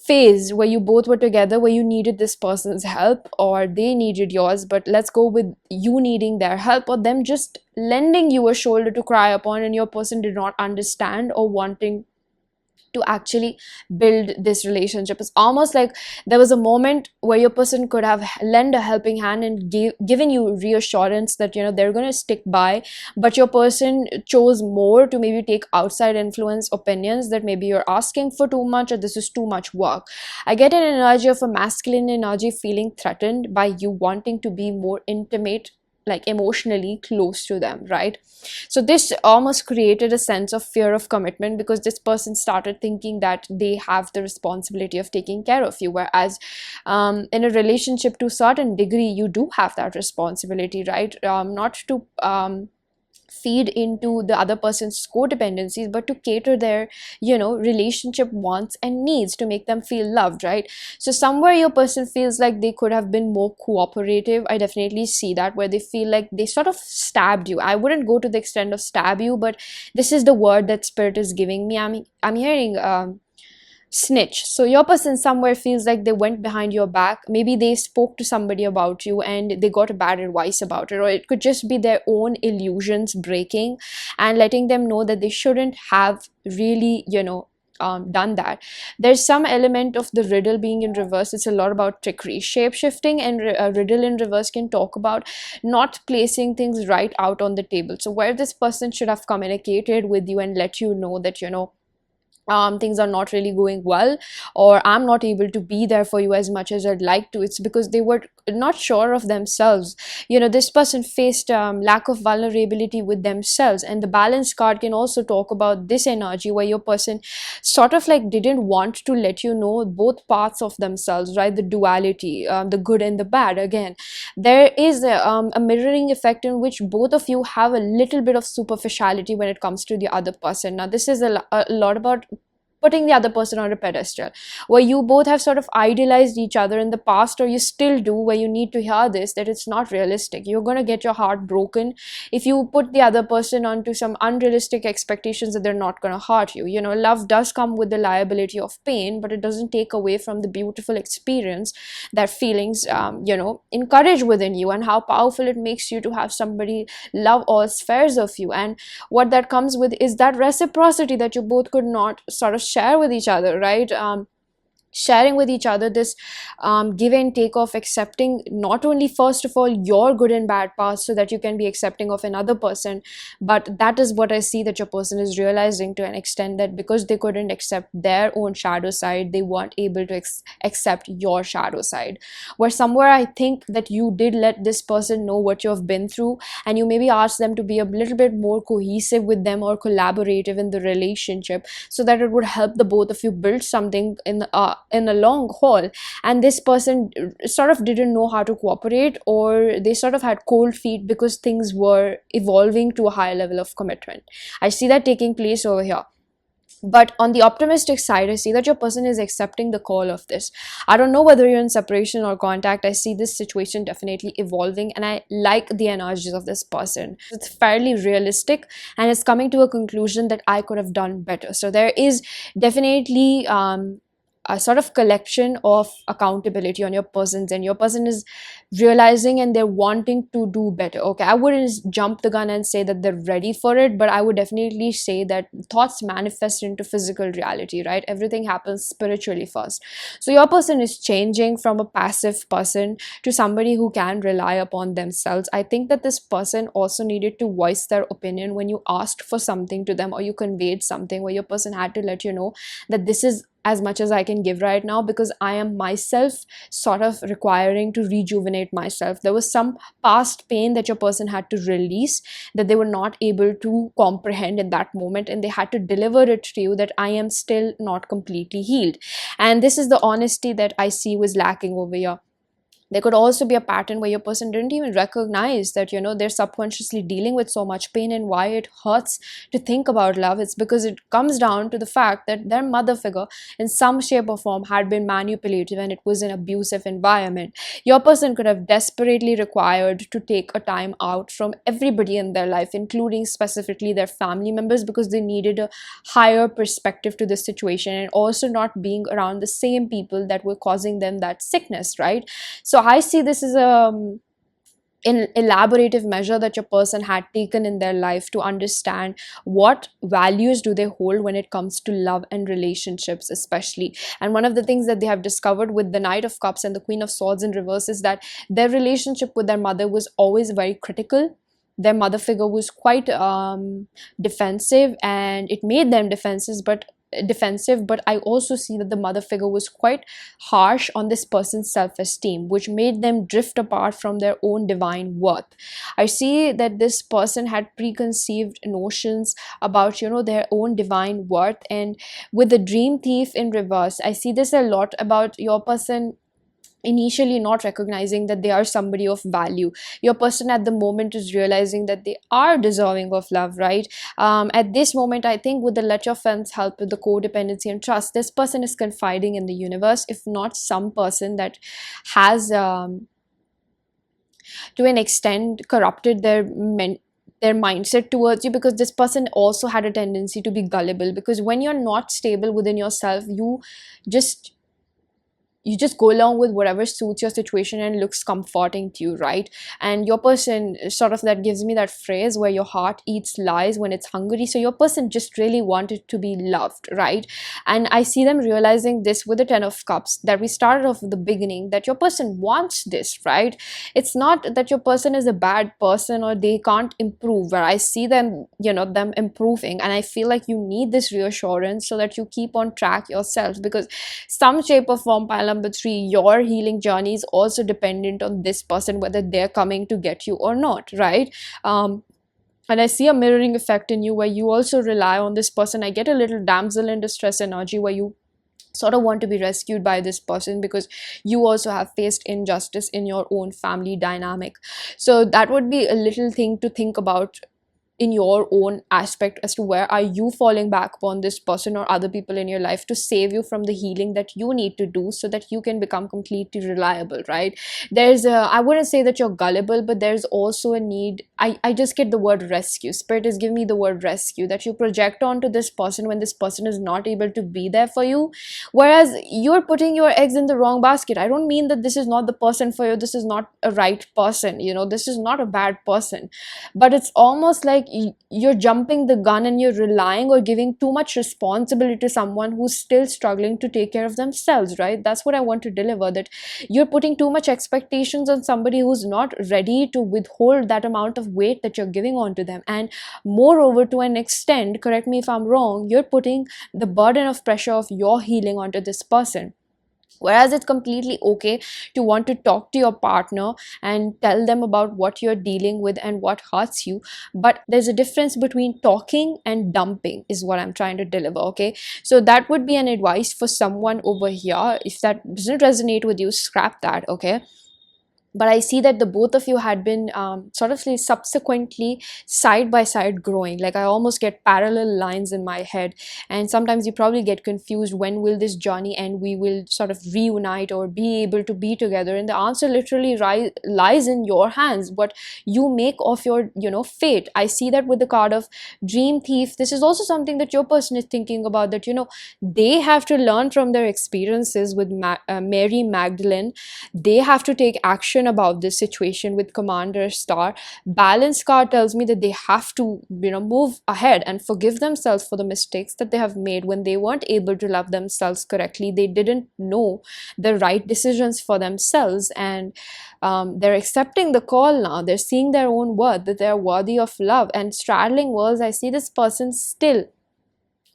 phase where you both were together where you needed this person's help, or they needed yours, but let's go with you needing their help, or them just lending you a shoulder to cry upon, and your person did not understand or wanting to actually build this relationship. It's almost like there was a moment where your person could have lent a helping hand and given you reassurance that, you know, they're going to stick by, but your person chose more to maybe take outside influence opinions that maybe you're asking for too much, or this is too much work. I get an energy of a masculine energy feeling threatened by you wanting to be more intimate, like emotionally close to them, right? So this almost created a sense of fear of commitment, because this person started thinking that they have the responsibility of taking care of you, whereas in a relationship, to a certain degree, you do have that responsibility, right? Not to feed into the other person's codependencies, but to cater their, you know, relationship wants and needs, to make them feel loved, right? So somewhere your person feels like they could have been more cooperative. I definitely see that, where they feel like they sort of stabbed you. I wouldn't go to the extent of stab you, but this is the word that spirit is giving me. I'm hearing snitch. So your person somewhere feels like they went behind your back. Maybe they spoke to somebody about you and they got a bad advice about it, or it could just be their own illusions breaking and letting them know that they shouldn't have really, you know, done that. There's some element of the riddle being in reverse. It's a lot about trickery. Shape shifting and riddle in reverse can talk about not placing things right out on the table. So where this person should have communicated with you and let you know that, you know, things are not really going well, or I'm not able to be there for you as much as I'd like to, it's because they were not sure of themselves. You know, this person faced lack of vulnerability with themselves. And the balance card can also talk about this energy, where your person sort of like didn't want to let you know both parts of themselves, right? The duality, the good and the bad. Again, there is a mirroring effect in which both of you have a little bit of superficiality when it comes to the other person. Now this is a lot about putting the other person on a pedestal, where you both have sort of idealized each other in the past, or you still do, where you need to hear this, that it's not realistic. You're going to get your heart broken if you put the other person onto some unrealistic expectations that they're not going to hurt you. You know, love does come with the liability of pain, but it doesn't take away from the beautiful experience that feelings, you know, encourage within you, and how powerful it makes you to have somebody love all spheres of you. And what that comes with is that reciprocity that you both could not sort of share with each other, right? Sharing with each other this give and take of accepting not only first of all your good and bad parts, so that you can be accepting of another person, but that is what I see that your person is realizing to an extent, that because they couldn't accept their own shadow side, they weren't able to accept your shadow side. Where somewhere I think that you did let this person know what you have been through, and you maybe asked them to be a little bit more cohesive with them, or collaborative in the relationship, so that it would help the both of you build something in a long haul. And this person sort of didn't know how to cooperate, or they sort of had cold feet because things were evolving to a higher level of commitment. I see that taking place over here. But on the optimistic side, I see that your person is accepting the call of this. I don't know whether you're in separation or contact. I see this situation definitely evolving, and I like the energies of this person. It's fairly realistic, and it's coming to a conclusion that I could have done better. So there is definitely a sort of collection of accountability on your person's, and your person is realizing and they're wanting to do better. Okay, I wouldn't jump the gun and say that they're ready for it, but I would definitely say that thoughts manifest into physical reality, right? Everything happens spiritually first. So your person is changing from a passive person to somebody who can rely upon themselves. I think that this person also needed to voice their opinion when you asked for something to them, or you conveyed something where your person had to let you know that this is as much as I can give right now, because I am myself sort of requiring to rejuvenate myself. There was some past pain that your person had to release, that they were not able to comprehend in that moment, and they had to deliver it to you that I am still not completely healed. And this is the honesty that I see was lacking over here. There could also be a pattern where your person didn't even recognize that, they're subconsciously dealing with so much pain, and why it hurts to think about love. It's because it comes down to the fact that their mother figure in some shape or form had been manipulative, and it was an abusive environment. Your person could have desperately required to take a time out from everybody in their life, including specifically their family members, because they needed a higher perspective to this situation, and also not being around the same people that were causing them that sickness, right? So I see this as an elaborative measure that your person had taken in their life to understand what values do they hold when it comes to love and relationships especially. And one of the things that they have discovered with the Knight of Cups and the Queen of Swords in reverse is that their relationship with their mother was always very critical. Their mother figure was quite defensive, and it made them defensive, but I also see that the mother figure was quite harsh on this person's self-esteem, which made them drift apart from their own divine worth. I see that this person had preconceived notions about their own divine worth. And with the Dream Thief in reverse, I see this a lot about your person initially not recognizing that they are somebody of value. Your person at the moment is realizing that they are deserving of love, right? At this moment, I think with the Ledger of Fence help with the codependency and trust, this person is confiding in the universe, if not some person that has to an extent corrupted their mindset towards you, because this person also had a tendency to be gullible, because when you're not stable within yourself, you just go along with whatever suits your situation and looks comforting to you, right? And your person sort of, that gives me that phrase where your heart eats lies when it's hungry. So your person just really wanted to be loved, right? And I see them realizing this with the Ten of Cups, that we started off at the beginning, that your person wants this, right? It's not that your person is a bad person or they can't improve, where I see them them improving, and I feel like you need this reassurance so that you keep on track yourself, because some shape or form, pile number 3, your healing journey is also dependent on this person, whether they're coming to get you or not, right? And I see a mirroring effect in you where you also rely on this person. I get a little damsel in distress energy where you sort of want to be rescued by this person, because you also have faced injustice in your own family dynamic. So that would be a little thing to think about in your own aspect, as to where are you falling back upon this person or other people in your life to save you from the healing that you need to do, so that you can become completely reliable, right? I wouldn't say that you're gullible, but there's also a need. I just get the word rescue. Spirit is giving me the word rescue, that you project onto this person when this person is not able to be there for you, whereas you're putting your eggs in the wrong basket. I don't mean that this is not the person for you, this is not a right person, this is not a bad person, but it's almost like you're jumping the gun and you're relying or giving too much responsibility to someone who's still struggling to take care of themselves, right? That's what I want to deliver, that you're putting too much expectations on somebody who's not ready to withhold that amount of weight that you're giving onto them. And moreover, to an extent, correct me if I'm wrong, you're putting the burden of pressure of your healing onto this person. Whereas it's completely okay to want to talk to your partner and tell them about what you're dealing with and what hurts you. But there's a difference between talking and dumping, is what I'm trying to deliver, okay? So that would be an advice for someone over here. If that doesn't resonate with you, scrap that, okay? but I see that the both of you had been sort of subsequently side by side growing. Like, I almost get parallel lines in my head, and sometimes you probably get confused, when will this journey end, we will sort of reunite or be able to be together, and the answer literally lies in your hands, what you make of your fate. I see that with the card of Dream Thief. This is also something that your person is thinking about, that they have to learn from their experiences with Mary Magdalene. They have to take action about this situation with Commander Star. Balance card tells me that they have to move ahead and forgive themselves for the mistakes that they have made when they weren't able to love themselves correctly. They didn't know the right decisions for themselves, and they're accepting the call now. They're seeing their own worth, that they're worthy of love. And straddling worlds, I see this person still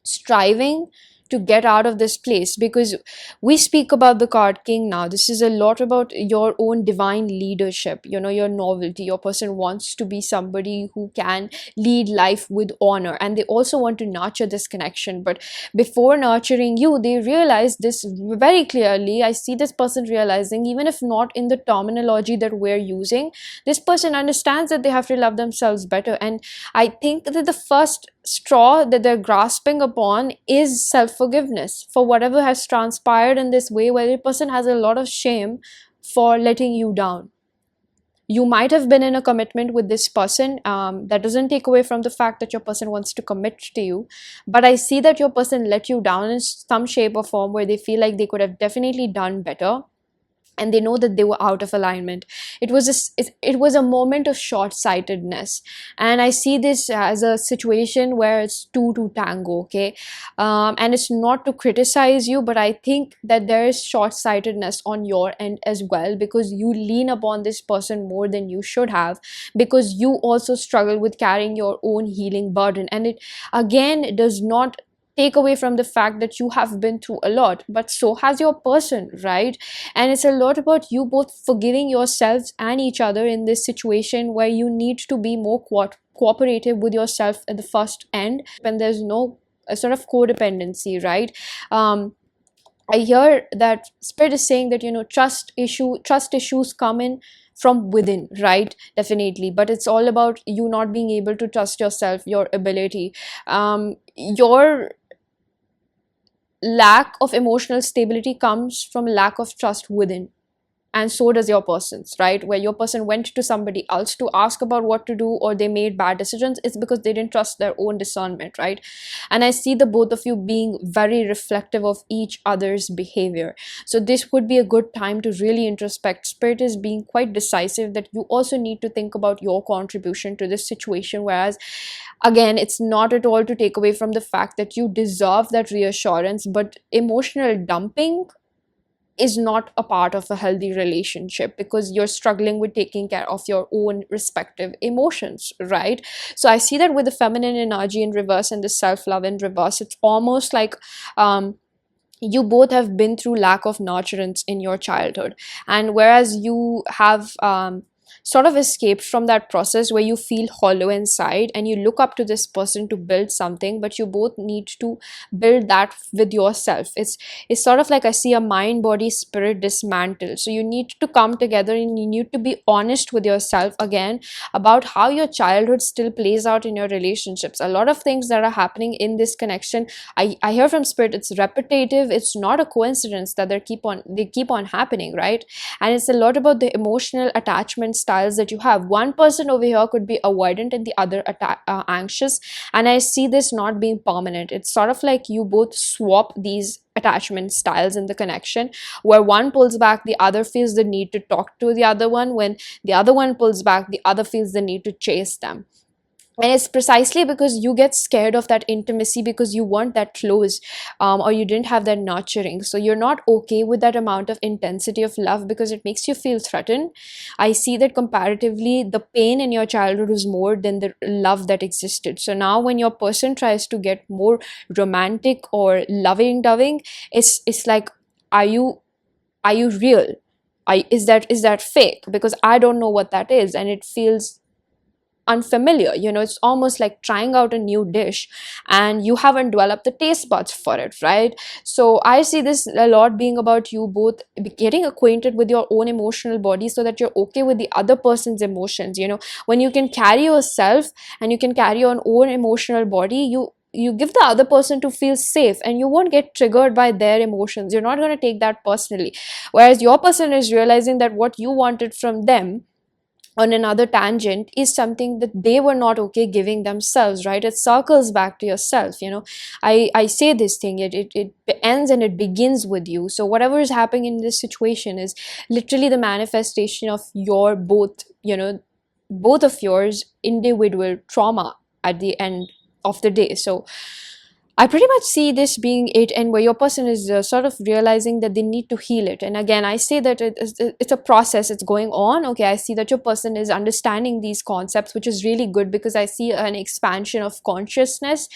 striving to get out of this place, because we speak about the card king now. This is a lot about your own divine leadership, your novelty. Your person wants to be somebody who can lead life with honor, and they also want to nurture this connection. But before nurturing you, they realize this very clearly. I see this person realizing, even if not in the terminology that we're using, this person understands that they have to love themselves better. And I think that the first straw that they're grasping upon is self-forgiveness for whatever has transpired in this way, where the person has a lot of shame for letting you down. You might have been in a commitment with this person. That doesn't take away from the fact that your person wants to commit to you, but I see that your person let you down in some shape or form, where they feel like they could have definitely done better, and they know that they were out of alignment. It was a moment of short-sightedness, and I see this as a situation where it's two to tango. Okay, and it's not to criticize you, but I think that there is short-sightedness on your end as well, because you lean upon this person more than you should have, because you also struggle with carrying your own healing burden. And it again does not take away from the fact that you have been through a lot, but so has your person, right? And it's a lot about you both forgiving yourselves and each other in this situation, where you need to be more cooperative with yourself at the first end, when there's no sort of codependency, right? I hear that spirit is saying that trust issues come in from within, right? Definitely, but it's all about you not being able to trust yourself, your ability, your lack of emotional stability comes from lack of trust within. And so does your person's, right? Where your person went to somebody else to ask about what to do, or they made bad decisions, it's because they didn't trust their own discernment, right? And I see the both of you being very reflective of each other's behavior. So this would be a good time to really introspect. Spirit is being quite decisive that you also need to think about your contribution to this situation, whereas again, it's not at all to take away from the fact that you deserve that reassurance, but emotional dumping is not a part of a healthy relationship, because you're struggling with taking care of your own respective emotions, right? So I see that with the feminine energy in reverse and the self-love in reverse, it's almost like you both have been through lack of nurturance in your childhood, and whereas you have sort of escaped from that process, where you feel hollow inside and you look up to this person to build something, but you both need to build that with yourself. It's sort of like, I see a mind body spirit dismantle. So you need to come together, and you need to be honest with yourself again about how your childhood still plays out in your relationships. A lot of things that are happening in this connection, I hear from spirit, it's repetitive. It's not a coincidence that they keep on happening, right? And it's a lot about the emotional attachment styles that you have. One person over here could be avoidant and the other anxious, and I see this not being permanent. It's sort of like you both swap these attachment styles in the connection, where one pulls back, the other feels the need to talk to the other one. When the other one pulls back, the other feels the need to chase them. And it's precisely because you get scared of that intimacy, because you want that close, or you didn't have that nurturing. So you're not okay with that amount of intensity of love, because it makes you feel threatened. I see that comparatively, the pain in your childhood was more than the love that existed. So now when your person tries to get more romantic or loving, it's like, are you real? Is that fake? Because I don't know what that is, and it feels unfamiliar. You know, it's almost like trying out a new dish and you haven't developed the taste buds for it, right? So I see this a lot being about you both getting acquainted with your own emotional body so that you're okay with the other person's emotions. You know, when you can carry yourself and you can carry your own emotional body, you give the other person to feel safe and you won't get triggered by their emotions. You're not going to take that personally, whereas your person is realizing that what you wanted from them on another tangent is something that they were not okay giving themselves, right? It circles back to yourself. You know, I say this thing, it ends and it begins with you. So whatever is happening in this situation is literally the manifestation of your both, you know, both of yours individual trauma at the end of the day. So I pretty much see this being it, and where your person is sort of realizing that they need to heal it. And again, I say that it's a process, it's going on. Okay, I see that your person is understanding these concepts, which is really good because I see an expansion of consciousness.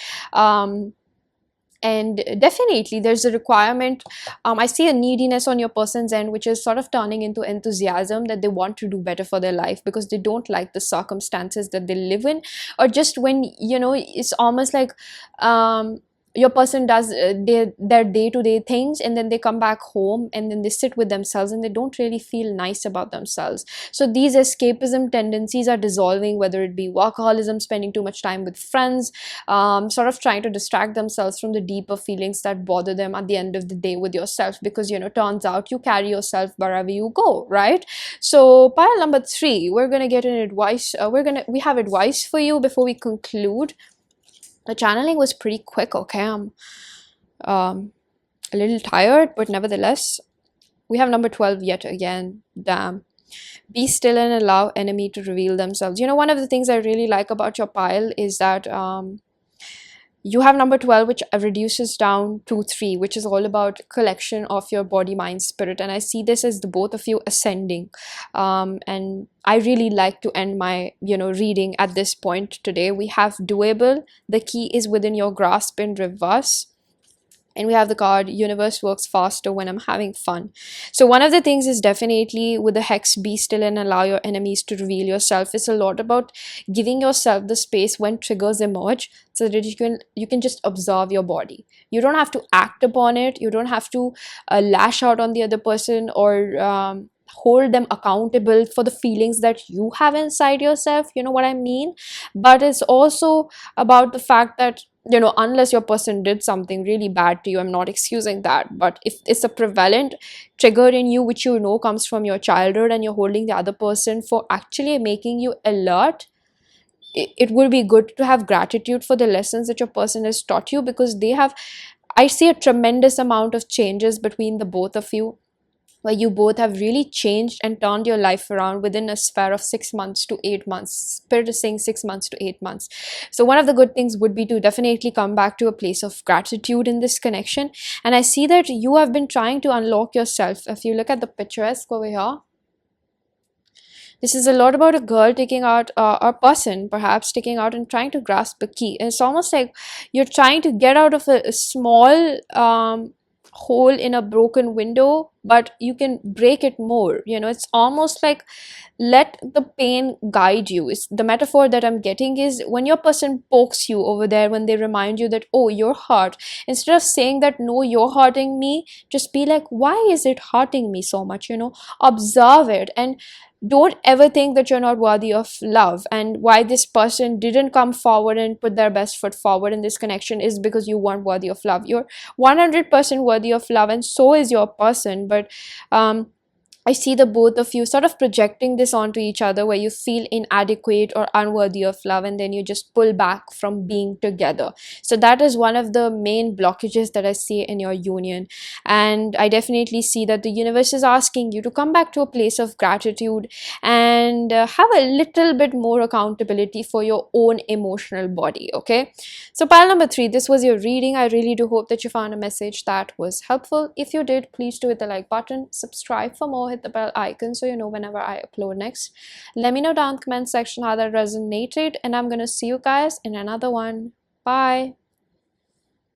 And definitely there's a requirement. I see a neediness on your person's end, which is sort of turning into enthusiasm, that they want to do better for their life because they don't like the circumstances that they live in. Or just when, you know, it's almost like your person does their day-to-day things, and then they come back home and then they sit with themselves and they don't really feel nice about themselves. So these escapism tendencies are dissolving, whether it be workaholism, spending too much time with friends, sort of trying to distract themselves from the deeper feelings that bother them at the end of the day with yourself, because, you know, turns out you carry yourself wherever you go, right? So pile number 3, we're gonna get an advice. We have advice for you before we conclude. The channeling was pretty quick. Okay, I'm a little tired, but nevertheless, we have number 12 yet again. Damn. Be still and allow enemy to reveal themselves. You know, one of the things I really like about your pile is that you have number 12, which reduces down to 3, which is all about collection of your body, mind, spirit. And I see this as the both of you ascending. And I really like to end my, you know, reading at this point today. We have doable, the key is within your grasp in reverse. And we have the card, universe works faster when I'm having fun. So one of the things is definitely with the hex, be still and allow your enemies to reveal yourself. It's a lot about giving yourself the space when triggers emerge, so that you can just observe your body. You don't have to act upon it. You don't have to lash out on the other person or hold them accountable for the feelings that you have inside yourself. You know what I mean? But it's also about the fact that, you know, unless your person did something really bad to you, I'm not excusing that, but if it's a prevalent trigger in you, which you know comes from your childhood, and you're holding the other person for actually making you alert, it would be good to have gratitude for the lessons that your person has taught you, because I see a tremendous amount of changes between the both of you, where you both have really changed and turned your life around within a sphere of 6 months to 8 months. Spirit is saying 6 months to 8 months. So one of the good things would be to definitely come back to a place of gratitude in this connection. And I see that you have been trying to unlock yourself. If you look at the picturesque over here, this is a lot about a girl taking out, a person perhaps taking out and trying to grasp a key. And it's almost like you're trying to get out of a small hole in a broken window, but you can break it more. You know, it's almost like let the pain guide you. It's the metaphor that I'm getting is when your person pokes you over there, when they remind you that, oh, you're hurt, instead of saying that, no, you're hurting me, just be like, why is it hurting me so much? You know, observe it, and don't ever think that you're not worthy of love. And why this person didn't come forward and put their best foot forward in this connection is because you weren't worthy of love. You're 100% worthy of love, and so is your person. But I see the both of you sort of projecting this onto each other, where you feel inadequate or unworthy of love, and then you just pull back from being together. So that is one of the main blockages that I see in your union. And I definitely see that the universe is asking you to come back to a place of gratitude and have a little bit more accountability for your own emotional body. Okay, so pile number 3, this was your reading. I really do hope that you found a message that was helpful. If you did, please do hit the like button, subscribe for more, hit the bell icon so you know whenever I upload next. Let me know down in the comment section how that resonated, and I'm gonna see you guys in another one. Bye.